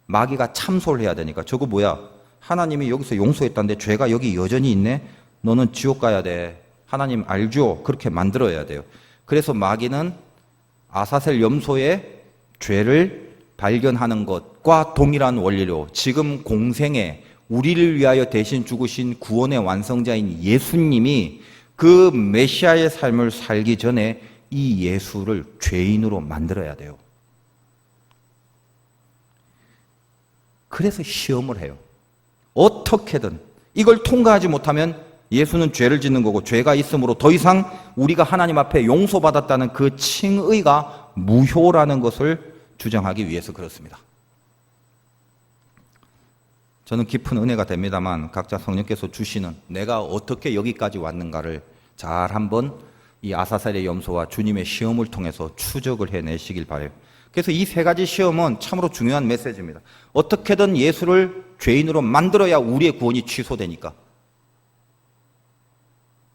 마귀가 참소를 해야 되니까 저거 뭐야? 하나님이 여기서 용서했다는데 죄가 여기 여전히 있네? 너는 지옥 가야 돼. 하나님 알죠? 그렇게 만들어야 돼요. 그래서 마귀는 아사셀 염소의 죄를 발견하는 것과 동일한 원리로 지금 공생에 우리를 위하여 대신 죽으신 구원의 완성자인 예수님이 그 메시아의 삶을 살기 전에 이 예수를 죄인으로 만들어야 돼요. 그래서 시험을 해요. 어떻게든 이걸 통과하지 못하면 예수는 죄를 짓는 거고 죄가 있으므로 더 이상 우리가 하나님 앞에 용서받았다는 그 칭의가 무효라는 것을 주장하기 위해서 그렇습니다. 저는 깊은 은혜가 됩니다만 각자 성령께서 주시는 내가 어떻게 여기까지 왔는가를 잘 한번 이 아사셀의 염소와 주님의 시험을 통해서 추적을 해내시길 바라요. 그래서 이 세 가지 시험은 참으로 중요한 메시지입니다. 어떻게든 예수를 죄인으로 만들어야 우리의 구원이 취소되니까.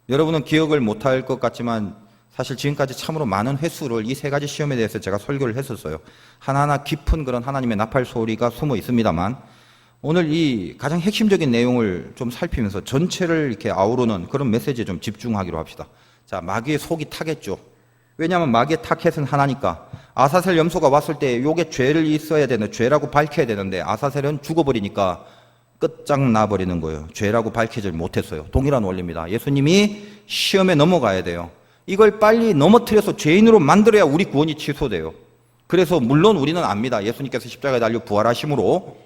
여러분은 기억을 못할 것 같지만 사실 지금까지 참으로 많은 횟수를 이 세 가지 시험에 대해서 제가 설교를 했었어요. 하나하나 깊은 그런 하나님의 나팔 소리가 숨어 있습니다만 오늘 이 가장 핵심적인 내용을 좀 살피면서 전체를 이렇게 아우르는 그런 메시지에 좀 집중하기로 합시다. 자, 마귀의 속이 타겠죠. 왜냐하면 마귀의 타켓은 하나니까. 아사셀 염소가 왔을 때 요게 죄를 있어야 되는 죄라고 밝혀야 되는데 아사셀은 죽어버리니까 끝장나버리는 거예요. 죄라고 밝히질 못했어요. 동일한 원리입니다. 예수님이 시험에 넘어가야 돼요. 이걸 빨리 넘어뜨려서 죄인으로 만들어야 우리 구원이 취소돼요. 그래서 물론 우리는 압니다. 예수님께서 십자가에 달려 부활하심으로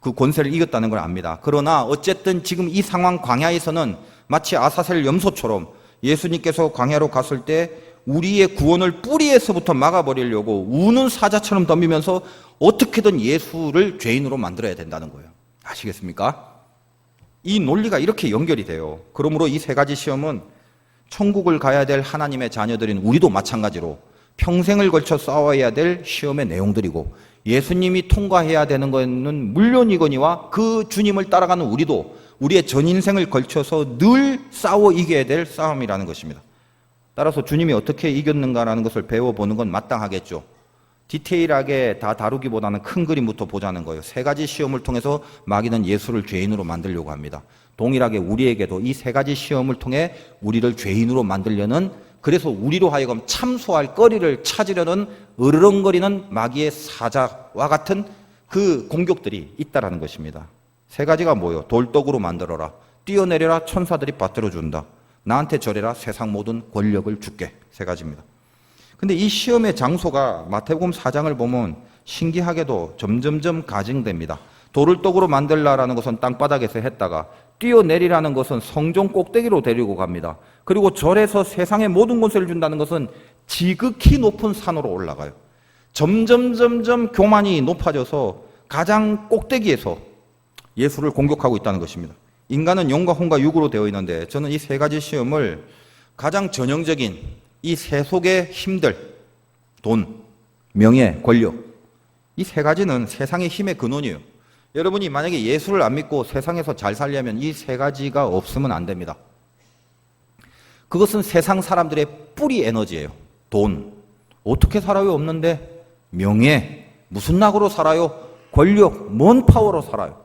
그 권세를 이겼다는 걸 압니다. 그러나 어쨌든 지금 이 상황 광야에서는 마치 아사셀 염소처럼 예수님께서 광야로 갔을 때 우리의 구원을 뿌리에서부터 막아버리려고 우는 사자처럼 덤비면서 어떻게든 예수를 죄인으로 만들어야 된다는 거예요. 아시겠습니까? 이 논리가 이렇게 연결이 돼요. 그러므로 이 세 가지 시험은 천국을 가야 될 하나님의 자녀들인 우리도 마찬가지로 평생을 걸쳐 싸워야 될 시험의 내용들이고 예수님이 통과해야 되는 것은 물론이거니와 그 주님을 따라가는 우리도 우리의 전 인생을 걸쳐서 늘 싸워 이겨야 될 싸움이라는 것입니다. 따라서 주님이 어떻게 이겼는가라는 것을 배워보는 건 마땅하겠죠. 디테일하게 다 다루기보다는 큰 그림부터 보자는 거예요. 세 가지 시험을 통해서 마귀는 예수를 죄인으로 만들려고 합니다. 동일하게 우리에게도 이 세 가지 시험을 통해 우리를 죄인으로 만들려는, 그래서 우리로 하여금 참소할 거리를 찾으려는 으르렁거리는 마귀의 사자와 같은 그 공격들이 있다라는 것입니다. 세 가지가 뭐예요? 돌떡으로 만들어라, 뛰어내려라, 천사들이 받들어준다, 나한테 절해라, 세상 모든 권력을 줄게. 세 가지입니다. 근데 이 시험의 장소가 마태복음 4장을 보면 신기하게도 점점점 가증됩니다. 돌을 떡으로 만들라라는 것은 땅바닥에서 했다가 뛰어내리라는 것은 성전 꼭대기로 데리고 갑니다. 그리고 절에서 세상의 모든 권세를 준다는 것은 지극히 높은 산으로 올라가요. 점점 교만이 높아져서 가장 꼭대기에서 예수를 공격하고 있다는 것입니다. 인간은 영과 혼과 육으로 되어 있는데 저는 이 세 가지 시험을 가장 전형적인 이 세속의 힘들, 돈, 명예, 권력, 이 세 가지는 세상의 힘의 근원이에요. 여러분이 만약에 예수를 안 믿고 세상에서 잘 살려면 이 세 가지가 없으면 안 됩니다. 그것은 세상 사람들의 뿌리 에너지예요. 돈, 어떻게 살아요? 없는데. 명예, 무슨 낙으로 살아요? 권력, 뭔 파워로 살아요?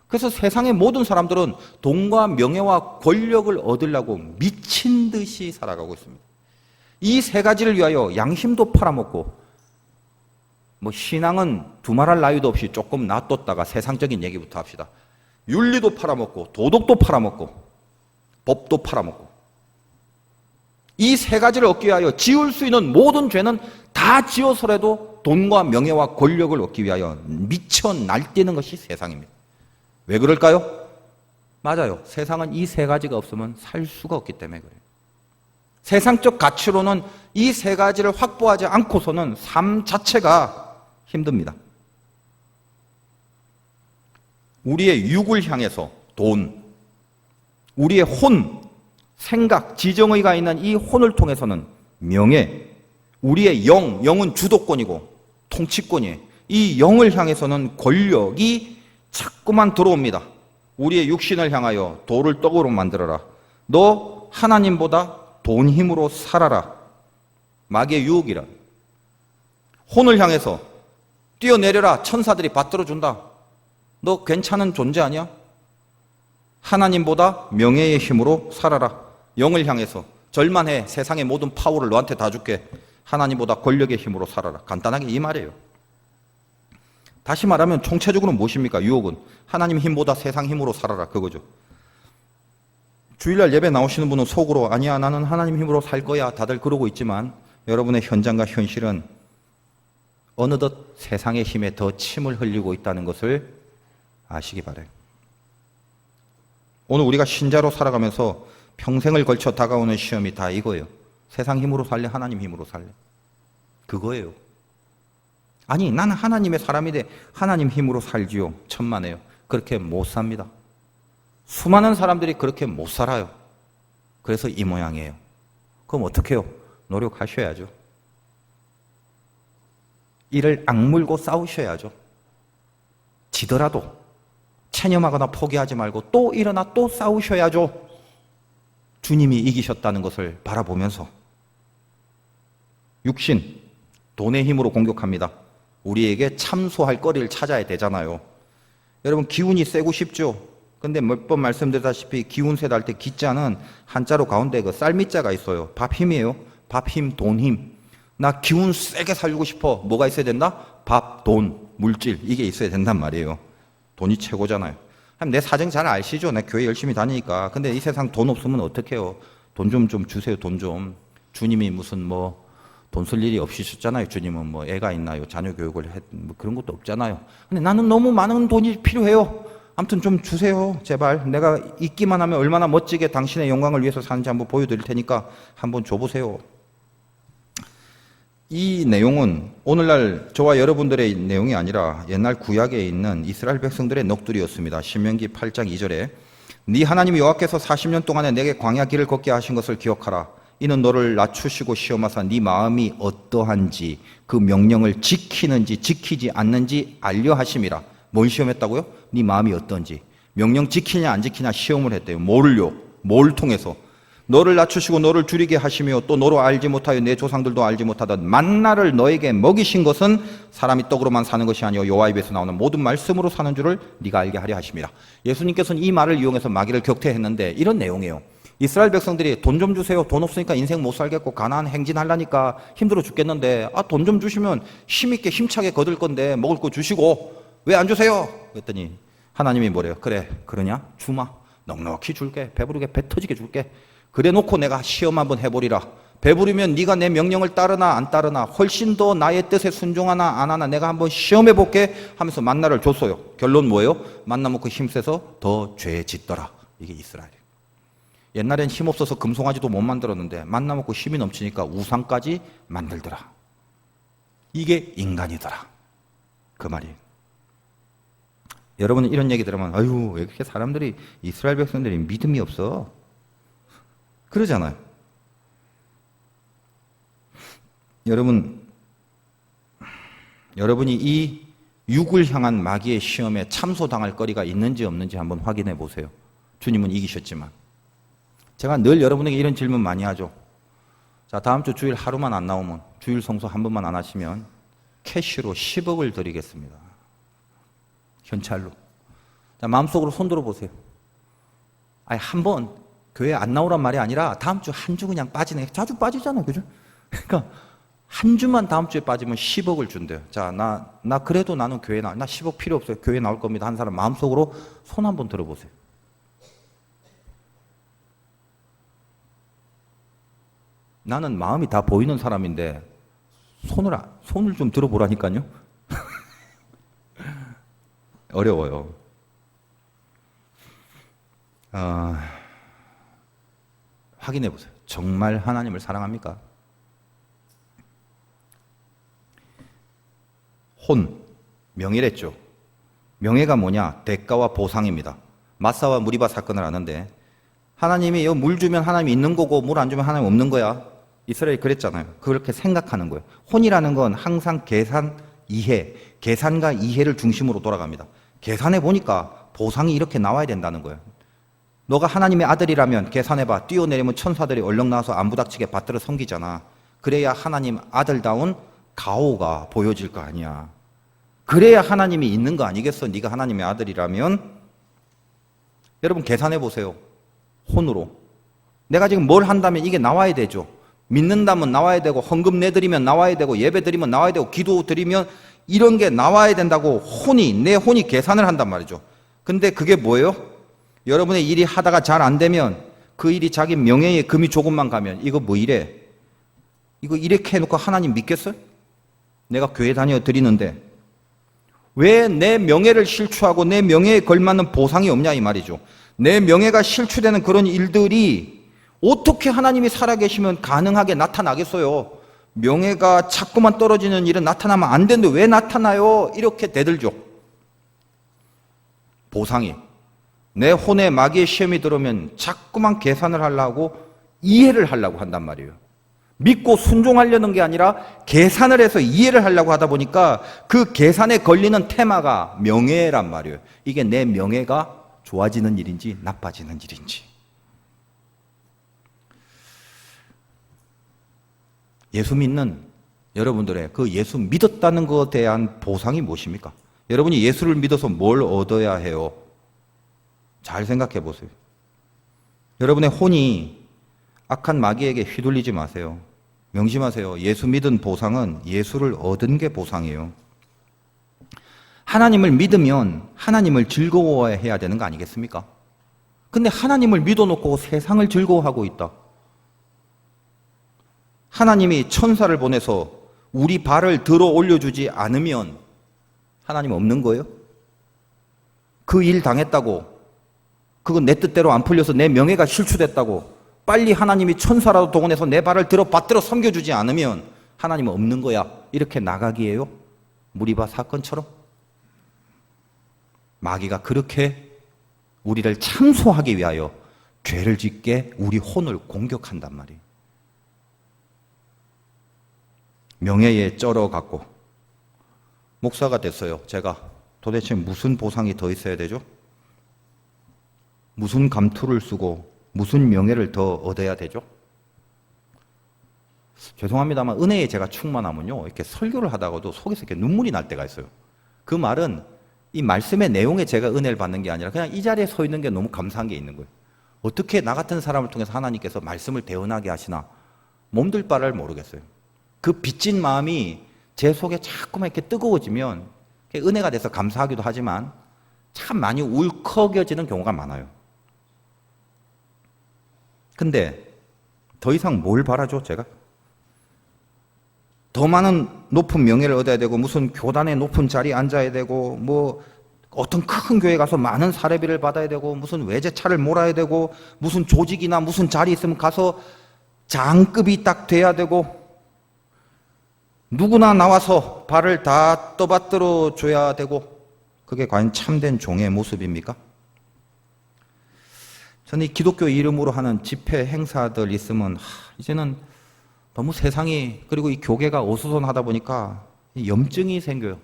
그래서 세상의 모든 사람들은 돈과 명예와 권력을 얻으려고 미친 듯이 살아가고 있습니다. 이 세 가지를 위하여 양심도 팔아먹고, 신앙은 두말할 나위도 없이 조금 놔뒀다가 세상적인 얘기부터 합시다. 윤리도 팔아먹고, 도덕도 팔아먹고, 법도 팔아먹고. 이 세 가지를 얻기 위하여 지을 수 있는 모든 죄는 다 지어서라도 돈과 명예와 권력을 얻기 위하여 미쳐 날뛰는 것이 세상입니다. 왜 그럴까요? 맞아요. 세상은 이 세 가지가 없으면 살 수가 없기 때문에 그래요. 세상적 가치로는 이 세 가지를 확보하지 않고서는 삶 자체가 힘듭니다. 우리의 육을 향해서 돈, 우리의 혼, 생각, 지정의가 있는 이 혼을 통해서는 명예, 우리의 영은 주도권이고 통치권이에요. 이 영을 향해서는 권력이 자꾸만 들어옵니다. 우리의 육신을 향하여 돌을 떡으로 만들어라. 너 하나님보다 돈 힘으로 살아라. 마귀의 유혹이라. 혼을 향해서 뛰어내려라. 천사들이 받들어 준다. 너 괜찮은 존재 아니야? 하나님보다 명예의 힘으로 살아라. 영을 향해서 절만해. 세상의 모든 파워를 너한테 다 줄게. 하나님보다 권력의 힘으로 살아라. 간단하게 이 말이에요. 다시 말하면 총체적으로 무엇입니까? 유혹은 하나님 힘보다 세상 힘으로 살아라. 그거죠. 주일날 예배 나오시는 분은 속으로 아니야 나는 하나님 힘으로 살 거야 다들 그러고 있지만 여러분의 현장과 현실은 어느덧 세상의 힘에 더 침을 흘리고 있다는 것을 아시기 바라요. 오늘 우리가 신자로 살아가면서 평생을 걸쳐 다가오는 시험이 다 이거예요. 세상 힘으로 살래? 하나님 힘으로 살래? 그거예요. 아니 나는 하나님의 사람인데 하나님 힘으로 살지요. 천만에요. 그렇게 못 삽니다. 수많은 사람들이 그렇게 못 살아요. 그래서 이 모양이에요. 그럼 어떻게 해요? 노력하셔야죠. 이를 악물고 싸우셔야죠. 지더라도 체념하거나 포기하지 말고 또 일어나 또 싸우셔야죠. 주님이 이기셨다는 것을 바라보면서. 육신, 돈의 힘으로 공격합니다. 우리에게 참소할 거리를 찾아야 되잖아요. 여러분 기운이 세고 싶죠? 근데 몇 번 말씀드렸다시피 기운 세다 할 때 기자는 한자로 가운데 그 쌀미자가 있어요. 밥 힘이에요. 밥 힘, 돈 힘. 나 기운 세게 살고 싶어. 뭐가 있어야 된다? 밥, 돈, 물질 이게 있어야 된단 말이에요. 돈이 최고잖아요. 내 사정 잘 아시죠? 나 교회 열심히 다니니까. 근데 이 세상 돈 없으면 어떡해요? 돈 좀 주세요. 돈 좀. 주님이 무슨 돈 쓸 일이 없으셨잖아요. 주님은 애가 있나요? 자녀 교육을 그런 것도 없잖아요. 근데 나는 너무 많은 돈이 필요해요. 아무튼 좀 주세요. 제발. 내가 있기만 하면 얼마나 멋지게 당신의 영광을 위해서 사는지 한번 보여드릴 테니까 한번 줘보세요. 이 내용은 오늘날 저와 여러분들의 내용이 아니라 옛날 구약에 있는 이스라엘 백성들의 넋두리였습니다. 신명기 8장 2절에 네 하나님 여호와께서 40년 동안에 내게 광야 길을 걷게 하신 것을 기억하라. 이는 너를 낮추시고 시험하사 네 마음이 어떠한지 그 명령을 지키는지 지키지 않는지 알려 하심이라. 뭘 시험했다고요? 네 마음이 어떤지. 명령 지키냐 안 지키냐 시험을 했대요. 뭐를요? 뭘 통해서? 너를 낮추시고 너를 줄이게 하시며 또 너로 알지 못하여 내 조상들도 알지 못하던 만나를 너에게 먹이신 것은 사람이 떡으로만 사는 것이 아니요 여호와 입에서 나오는 모든 말씀으로 사는 줄을 네가 알게 하려 하심이라. 예수님께서는 이 말을 이용해서 마귀를 격퇴했는데 이런 내용이에요. 이스라엘 백성들이 돈 좀 주세요. 돈 없으니까 인생 못 살겠고 가나안 행진하려니까 힘들어 죽겠는데 돈 좀 주시면 힘있게 힘차게 거둘 건데 먹을 거 주시고 왜 안 주세요? 그랬더니 하나님이 뭐래요? 그래 그러냐? 주마. 넉넉히 줄게. 배부르게 배 터지게 줄게. 그래 놓고 내가 시험 한번 해보리라. 배부르면 네가 내 명령을 따르나 안 따르나 훨씬 더 나의 뜻에 순종하나 안 하나 내가 한번 시험해 볼게 하면서 만나를 줬어요. 결론 뭐예요? 만나 먹고 힘세서 더 죄 짓더라. 이게 이스라엘. 옛날엔 힘없어서 금송아지도 못 만들었는데 만나먹고 힘이 넘치니까 우상까지 만들더라. 이게 인간이더라. 그 말이에요. 여러분은 이런 얘기 들으면 아유 왜 이렇게 사람들이 이스라엘 백성들이 믿음이 없어? 그러잖아요. 여러분이 이 육을 향한 마귀의 시험에 참소당할 거리가 있는지 없는지 한번 확인해 보세요. 주님은 이기셨지만. 제가 늘 여러분에게 이런 질문 많이 하죠. 자, 다음 주 주일 하루만 안 나오면, 주일 성수 한 번만 안 하시면 캐시로 10억을 드리겠습니다. 현찰로. 자, 마음속으로 손 들어보세요. 아니, 한 번 교회 안 나오란 말이 아니라 다음 주 한 주 그냥 빠지네. 자주 빠지잖아요. 그죠? 그러니까 한 주만 다음 주에 빠지면 10억을 준대요. 자, 나 그래도 나는 교회 나 10억 필요 없어요. 교회 나올 겁니다. 한 사람 마음속으로 손 한번 들어보세요. 나는 마음이 다 보이는 사람인데 손을 좀 들어보라니까요. 어려워요. 확인해 보세요. 정말 하나님을 사랑합니까? 혼, 명예랬죠. 명예가 뭐냐? 대가와 보상입니다. 마사와 무리바 사건을 아는데 하나님이 물 주면 하나님이 있는 거고 물 안 주면 하나님 없는 거야. 이스라엘이 그랬잖아요. 그렇게 생각하는 거예요. 혼이라는 건 항상 계산, 이해, 계산과 이해를 중심으로 돌아갑니다. 계산해 보니까 보상이 이렇게 나와야 된다는 거예요. 너가 하나님의 아들이라면 계산해봐. 뛰어내리면 천사들이 얼렁 나와서 안 부닥치게 받들어 섬기잖아. 그래야 하나님 아들다운 가오가 보여질 거 아니야. 그래야 하나님이 있는 거 아니겠어? 네가 하나님의 아들이라면. 여러분 계산해 보세요. 혼으로. 내가 지금 뭘 한다면 이게 나와야 되죠. 믿는다면 나와야 되고, 헌금 내드리면 나와야 되고, 예배 드리면 나와야 되고, 기도 드리면 이런 게 나와야 된다고 내 혼이 계산을 한단 말이죠. 근데 그게 뭐예요? 여러분의 일이 하다가 잘 안 되면 그 일이 자기 명예에 금이 조금만 가면 이거 뭐 이래? 이거 이렇게 해놓고 하나님 믿겠어요? 내가 교회 다녀 드리는데 왜 내 명예를 실추하고 내 명예에 걸맞는 보상이 없냐 이 말이죠. 내 명예가 실추되는 그런 일들이 어떻게 하나님이 살아계시면 가능하게 나타나겠어요? 명예가 자꾸만 떨어지는 일은 나타나면 안 되는데 왜 나타나요? 이렇게 대들죠. 보상이. 내 혼에 마귀의 시험이 들어오면 자꾸만 계산을 하려고 이해를 하려고 한단 말이에요. 믿고 순종하려는 게 아니라 계산을 해서 이해를 하려고 하다 보니까 그 계산에 걸리는 테마가 명예란 말이에요. 이게 내 명예가 좋아지는 일인지 나빠지는 일인지. 예수 믿는 여러분들의 그 예수 믿었다는 것에 대한 보상이 무엇입니까? 여러분이 예수를 믿어서 뭘 얻어야 해요? 잘 생각해 보세요. 여러분의 혼이 악한 마귀에게 휘둘리지 마세요. 명심하세요. 예수 믿은 보상은 예수를 얻은 게 보상이에요. 하나님을 믿으면 하나님을 즐거워해야 되는 거 아니겠습니까? 근데 하나님을 믿어놓고 세상을 즐거워하고 있다. 하나님이 천사를 보내서 우리 발을 들어 올려주지 않으면 하나님 없는 거예요? 그 일 당했다고, 그건 내 뜻대로 안 풀려서 내 명예가 실추됐다고 빨리 하나님이 천사라도 동원해서 내 발을 받들어 섬겨주지 않으면 하나님은 없는 거야. 이렇게 나가기에요? 무리바 사건처럼? 마귀가 그렇게 우리를 참소하기 위하여 죄를 짓게 우리 혼을 공격한단 말이에요. 명예에 쩔어갖고 목사가 됐어요. 제가 도대체 무슨 보상이 더 있어야 되죠? 무슨 감투를 쓰고 무슨 명예를 더 얻어야 되죠? 죄송합니다만 은혜에 제가 충만하면요 이렇게 설교를 하다가도 속에서 이렇게 눈물이 날 때가 있어요. 그 말은 이 말씀의 내용에 제가 은혜를 받는 게 아니라 그냥 이 자리에 서 있는 게 너무 감사한 게 있는 거예요. 어떻게 나 같은 사람을 통해서 하나님께서 말씀을 대언하게 하시나 몸둘 바를 모르겠어요. 그 빚진 마음이 제 속에 자꾸만 이렇게 뜨거워지면 은혜가 돼서 감사하기도 하지만 참 많이 울컥여지는 경우가 많아요. 근데 더 이상 뭘 바라죠, 제가? 더 많은 높은 명예를 얻어야 되고 무슨 교단의 높은 자리에 앉아야 되고 뭐 어떤 큰 교회 가서 많은 사례비를 받아야 되고 무슨 외제차를 몰아야 되고 무슨 조직이나 무슨 자리 있으면 가서 장급이 딱 돼야 되고 누구나 나와서 발을 다 떠받들어 줘야 되고 그게 과연 참된 종의 모습입니까? 저는 이 기독교 이름으로 하는 집회 행사들 있으면 이제는 너무 세상이 그리고 이 교계가 어수선하다 보니까 염증이 생겨요.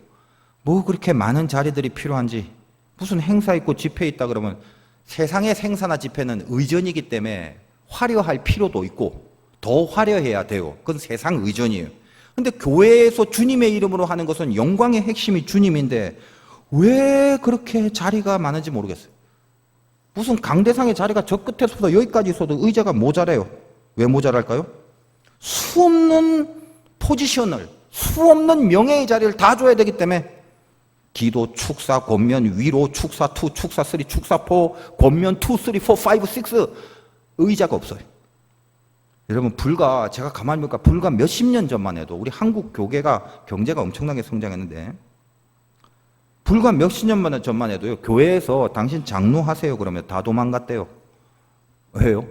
뭐 그렇게 많은 자리들이 필요한지 무슨 행사 있고 집회 있다 그러면 세상의 행사나 집회는 의전이기 때문에 화려할 필요도 있고 더 화려해야 돼요. 그건 세상 의전이에요. 근데 교회에서 주님의 이름으로 하는 것은 영광의 핵심이 주님인데 왜 그렇게 자리가 많은지 모르겠어요. 무슨 강대상의 자리가 저 끝에서부터 여기까지 있어도 의자가 모자라요. 왜 모자랄까요? 수 없는 포지션을, 수 없는 명예의 자리를 다 줘야 되기 때문에 기도, 축사, 권면, 위로, 축사 2, 축사 3, 축사 4, 권면 2, 3, 4, 5, 6 의자가 없어요. 여러분 제가 가만히 보니까 불과 몇십 년 전만 해도 우리 한국 교계가 경제가 엄청나게 성장했는데 불과 몇십 년 전만 해도요 교회에서 당신 장로하세요 그러면 다 도망갔대요. 왜요?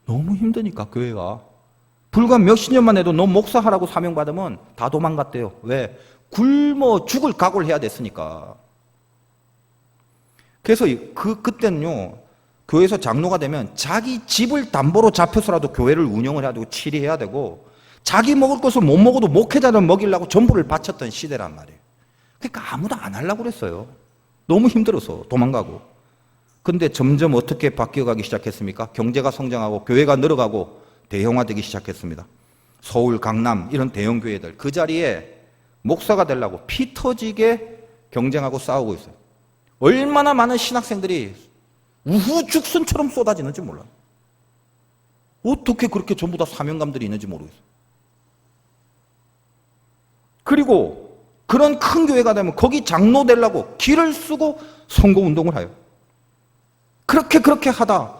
너무 힘드니까 교회가. 불과 몇십 년만 해도 너 목사하라고 사명받으면 다 도망갔대요. 왜? 굶어 죽을 각오를 해야 됐으니까. 그래서 그때는요 교회에서 장로가 되면 자기 집을 담보로 잡혀서라도 교회를 운영을 해야 되고 치리해야 되고 자기 먹을 것을 못 먹어도 목회자를 먹이려고 전부를 바쳤던 시대란 말이에요. 그러니까 아무도 안 하려고 그랬어요. 너무 힘들어서 도망가고. 근데 점점 어떻게 바뀌어가기 시작했습니까? 경제가 성장하고 교회가 늘어가고 대형화되기 시작했습니다. 서울, 강남 이런 대형 교회들 그 자리에 목사가 되려고 피 터지게 경쟁하고 싸우고 있어요. 얼마나 많은 신학생들이 우후죽순처럼 쏟아지는지 몰라요. 어떻게 그렇게 전부 다 사명감들이 있는지 모르겠어요. 그리고 그런 큰 교회가 되면 거기 장로 되려고 길을 쓰고 선거운동을 해요. 그렇게 하다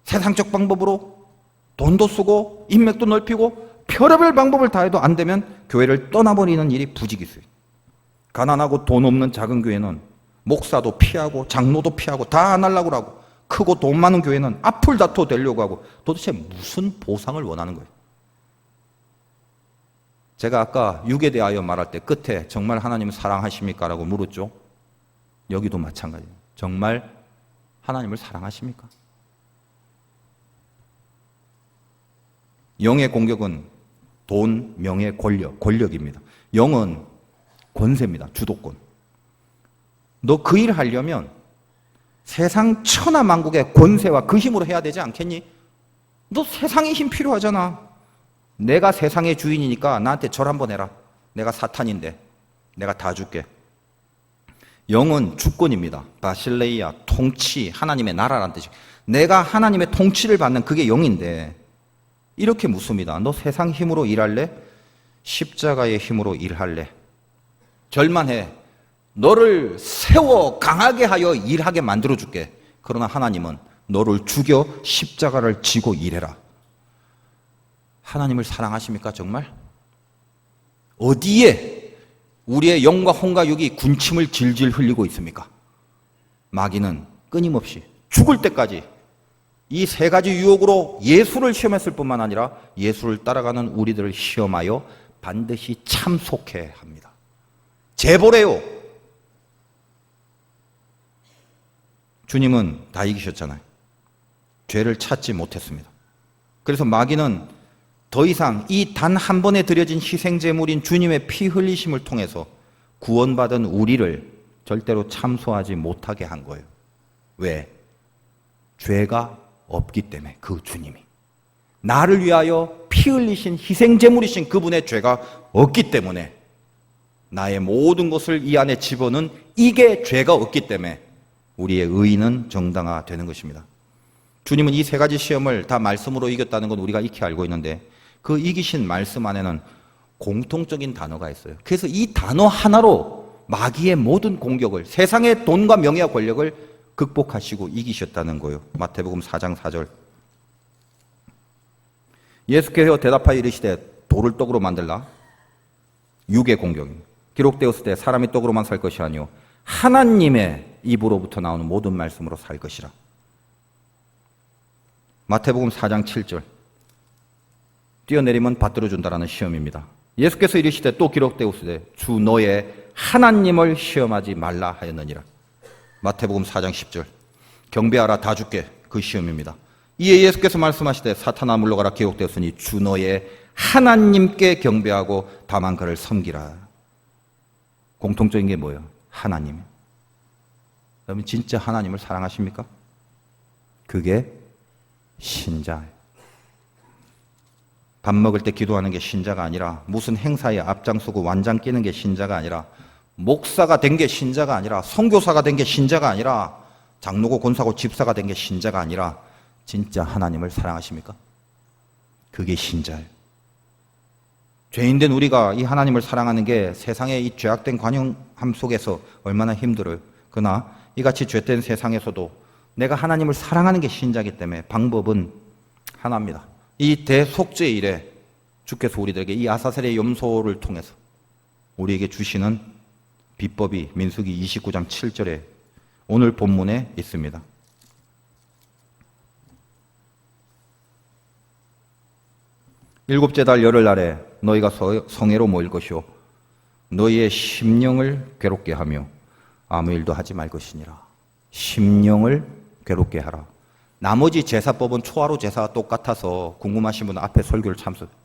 세상적 방법으로 돈도 쓰고 인맥도 넓히고 별의별 방법을 다 해도 안 되면 교회를 떠나버리는 일이 부지기수예요. 가난하고 돈 없는 작은 교회는 목사도 피하고 장로도 피하고 다 안 하려고 하고 크고 돈 많은 교회는 앞을 다퉈 되려고 하고 도대체 무슨 보상을 원하는 거예요? 제가 아까 육에 대하여 말할 때 끝에 정말 하나님을 사랑하십니까? 라고 물었죠. 여기도 마찬가지예요. 정말 하나님을 사랑하십니까? 영의 공격은 돈, 명예, 권력입니다. 영은 권세입니다. 주도권. 너 그 일 하려면 세상 천하만국의 권세와 그 힘으로 해야 되지 않겠니? 너 세상의 힘 필요하잖아. 내가 세상의 주인이니까 나한테 절 한번 해라. 내가 사탄인데 내가 다 줄게. 영은 주권입니다. 바실레이아, 통치, 하나님의 나라라는 뜻이. 내가 하나님의 통치를 받는 그게 영인데 이렇게 묻습니다. 너 세상 힘으로 일할래? 십자가의 힘으로 일할래? 절만해. 너를 세워 강하게 하여 일하게 만들어줄게. 그러나 하나님은 너를 죽여 십자가를 지고 일해라. 하나님을 사랑하십니까 정말? 어디에 우리의 영과 혼과 육이 군침을 질질 흘리고 있습니까? 마귀는 끊임없이 죽을 때까지 이 세 가지 유혹으로 예수를 시험했을 뿐만 아니라 예수를 따라가는 우리들을 시험하여 반드시 참속해 합니다. 재벌해요. 주님은 다 이기셨잖아요. 죄를 찾지 못했습니다. 그래서 마귀는 더 이상 이 단 한 번에 드려진 희생제물인 주님의 피 흘리심을 통해서 구원받은 우리를 절대로 참소하지 못하게 한 거예요. 왜? 죄가 없기 때문에 그 주님이. 나를 위하여 피 흘리신 희생제물이신 그분의 죄가 없기 때문에 나의 모든 것을 이 안에 집어넣은 이게 죄가 없기 때문에 우리의 의는 정당화되는 것입니다. 주님은 이 세 가지 시험을 다 말씀으로 이겼다는 건 우리가 익히 알고 있는데 그 이기신 말씀 안에는 공통적인 단어가 있어요. 그래서 이 단어 하나로 마귀의 모든 공격을, 세상의 돈과 명예와 권력을 극복하시고 이기셨다는 거예요. 마태복음 4장 4절. 예수께서 대답하여 이르시되 돌을 떡으로 만들라. 육의 공격입니다. 기록되었을 때 사람이 떡으로만 살 것이 아니요 하나님의 입으로부터 나오는 모든 말씀으로 살 것이라. 마태복음 4장 7절. 뛰어내리면 받들어 준다라는 시험입니다. 예수께서 이르시되 또 기록되었으되 주 너의 하나님을 시험하지 말라 하였느니라. 마태복음 4장 10절. 경배하라 다 주께. 그 시험입니다. 이에 예수께서 말씀하시되 사탄아 물러가라 기록되었으니 주 너의 하나님께 경배하고 다만 그를 섬기라. 공통적인 게 뭐예요? 하나님. 여러분 진짜 하나님을 사랑하십니까? 그게 신자예요. 밥 먹을 때 기도하는 게 신자가 아니라, 무슨 행사에 앞장서고 완장 끼는 게 신자가 아니라, 목사가 된 게 신자가 아니라, 선교사가 된 게 신자가 아니라, 장로고 권사고 집사가 된 게 신자가 아니라, 진짜 하나님을 사랑하십니까? 그게 신자예요. 죄인된 우리가 이 하나님을 사랑하는 게 세상의 이 죄악된 관용함 속에서 얼마나 힘들어요. 그러나 이같이 죄된 세상에서도 내가 하나님을 사랑하는 게 신자이기 때문에 방법은 하나입니다. 이 대속죄의 일에 주께서 우리들에게 이 아사셀의 염소를 통해서 우리에게 주시는 비법이 민수기 29장 7절에 오늘 본문에 있습니다. 일곱째 달 열흘날에 너희가 성회로 모일 것이요 너희의 심령을 괴롭게 하며 아무 일도 하지 말 것이니라. 심령을 괴롭게 하라. 나머지 제사법은 초하루 제사와 똑같아서 궁금하신 분은 앞에 설교를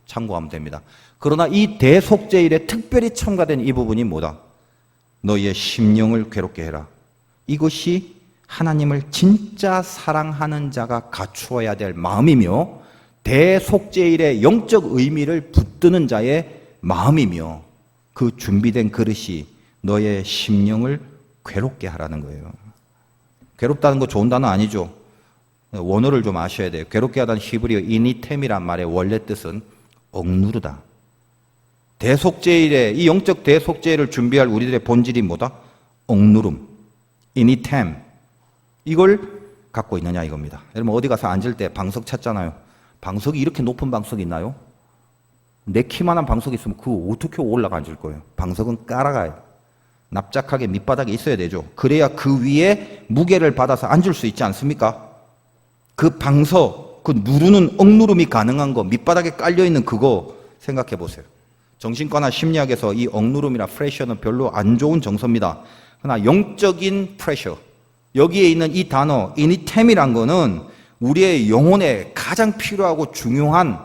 참고하면 됩니다. 그러나 이 대속죄일에 특별히 첨가된 이 부분이 뭐다? 너희의 심령을 괴롭게 해라. 이것이 하나님을 진짜 사랑하는 자가 갖추어야 될 마음이며 대속죄일의 영적 의미를 붙드는 자의 마음이며 그 준비된 그릇이 너의 심령을 괴롭게 하라는 거예요. 괴롭다는 거 좋은 단어 아니죠? 원어를 좀 아셔야 돼요. 괴롭게 하다는 히브리어 이니템이란 말의 원래 뜻은 억누르다. 대속죄일에, 이 영적 대속죄일을 준비할 우리들의 본질이 뭐다? 억누름, 이니템. 이걸 갖고 있느냐 이겁니다. 여러분 어디 가서 앉을 때 방석 찾잖아요. 방석이 이렇게 높은 방석이 있나요? 내 키만한 방석이 있으면 그거 어떻게 올라가 앉을 거예요? 방석은 깔아가요. 납작하게 밑바닥에 있어야 되죠. 그래야 그 위에 무게를 받아서 앉을 수 있지 않습니까? 그 방석, 그 누르는 억누름이 가능한 거, 밑바닥에 깔려있는 그거 생각해 보세요. 정신과나 심리학에서 이 억누름이나 프레셔는 별로 안 좋은 정서입니다. 그러나 영적인 프레셔, 여기에 있는 이 단어, 이니템이란 거는 우리의 영혼에 가장 필요하고 중요한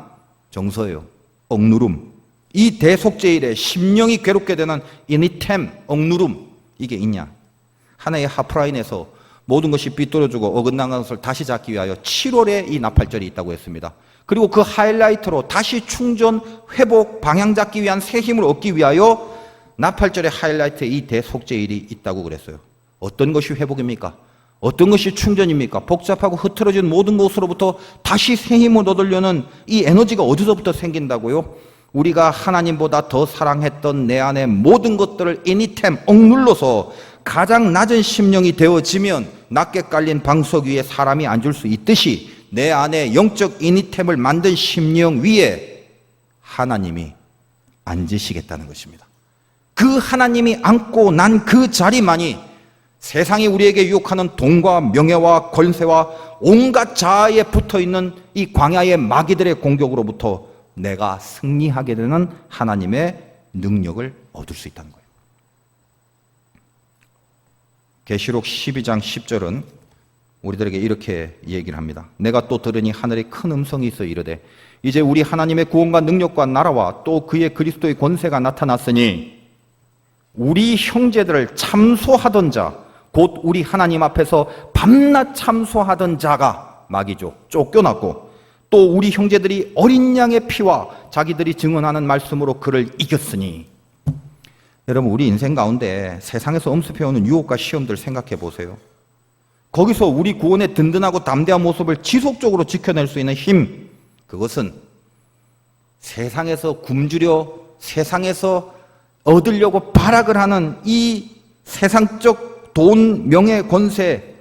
정서예요. 억누름. 이 대속죄일에 심령이 괴롭게 되는 이니템, 억누름, 이게 있냐? 하나의 하프라인에서 모든 것이 삐뚤어지고 어긋난 것을 다시 잡기 위하여 7월에 이 나팔절이 있다고 했습니다. 그리고 그 하이라이트로 다시 충전, 회복, 방향 잡기 위한 새 힘을 얻기 위하여 나팔절의 하이라이트에 이 대속죄일이 있다고 그랬어요. 어떤 것이 회복입니까? 어떤 것이 충전입니까? 복잡하고 흐트러진 모든 것으로부터 다시 새 힘을 얻으려는 이 에너지가 어디서부터 생긴다고요? 우리가 하나님보다 더 사랑했던 내 안의 모든 것들을 이니템, 억눌러서 가장 낮은 심령이 되어지면 낮게 깔린 방석 위에 사람이 앉을 수 있듯이 내 안에 영적 이니템을 만든 심령 위에 하나님이 앉으시겠다는 것입니다. 그 하나님이 앉고 난 그 자리만이 세상이 우리에게 유혹하는 돈과 명예와 권세와 온갖 자아에 붙어있는 이 광야의 마귀들의 공격으로부터 내가 승리하게 되는 하나님의 능력을 얻을 수 있다는 거예요. 계시록 12장 10절은 우리들에게 이렇게 얘기를 합니다. 내가 또 들으니 하늘에 큰 음성이 있어 이르되 이제 우리 하나님의 구원과 능력과 나라와 또 그의 그리스도의 권세가 나타났으니 우리 형제들을 참소하던 자, 곧 우리 하나님 앞에서 밤낮 참소하던 자가 마귀죠. 쫓겨났고 또 우리 형제들이 어린 양의 피와 자기들이 증언하는 말씀으로 그를 이겼으니. 여러분 우리 인생 가운데 세상에서 엄습해오는 유혹과 시험들 생각해 보세요. 거기서 우리 구원의 든든하고 담대한 모습을 지속적으로 지켜낼 수 있는 힘, 그것은 세상에서 굶주려 세상에서 얻으려고 발악을 하는 이 세상적 돈, 명예, 권세,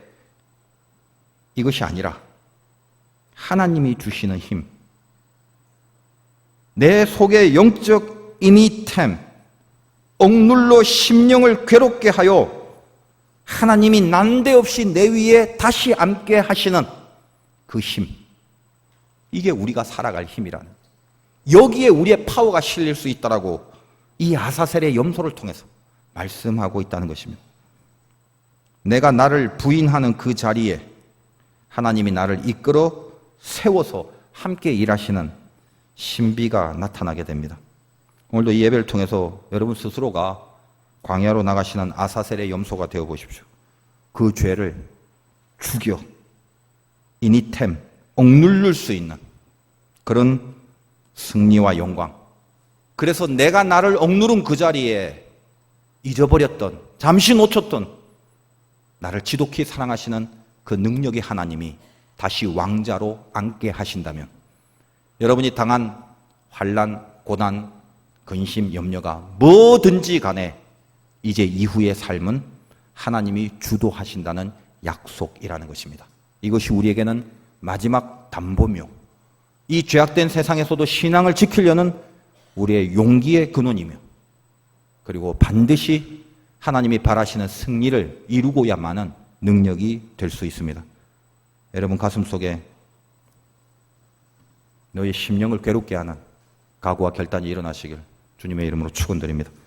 이것이 아니라 하나님이 주시는 힘, 내 속의 영적 이니템, 억눌러 심령을 괴롭게 하여 하나님이 난데없이 내 위에 다시 앉게 하시는 그 힘, 이게 우리가 살아갈 힘이라는, 여기에 우리의 파워가 실릴 수 있다라고 이 아사셀의 염소를 통해서 말씀하고 있다는 것입니다. 내가 나를 부인하는 그 자리에 하나님이 나를 이끌어 세워서 함께 일하시는 신비가 나타나게 됩니다. 오늘도 이 예배를 통해서 여러분 스스로가 광야로 나가시는 아사셀의 염소가 되어 보십시오. 그 죄를 죽여 이니템 억누를 수 있는 그런 승리와 영광. 그래서 내가 나를 억누른 그 자리에 잊어버렸던, 잠시 놓쳤던 나를 지독히 사랑하시는 그 능력의 하나님이 다시 왕자로 앉게 하신다면 여러분이 당한 환난, 고난, 근심, 염려가 뭐든지 간에 이제 이후의 삶은 하나님이 주도하신다는 약속이라는 것입니다. 이것이 우리에게는 마지막 담보며 이 죄악된 세상에서도 신앙을 지키려는 우리의 용기의 근원이며 그리고 반드시 하나님이 바라시는 승리를 이루고야만은 능력이 될 수 있습니다. 여러분 가슴속에 너희 심령을 괴롭게 하는 각오와 결단이 일어나시길 주님의 이름으로 축원드립니다.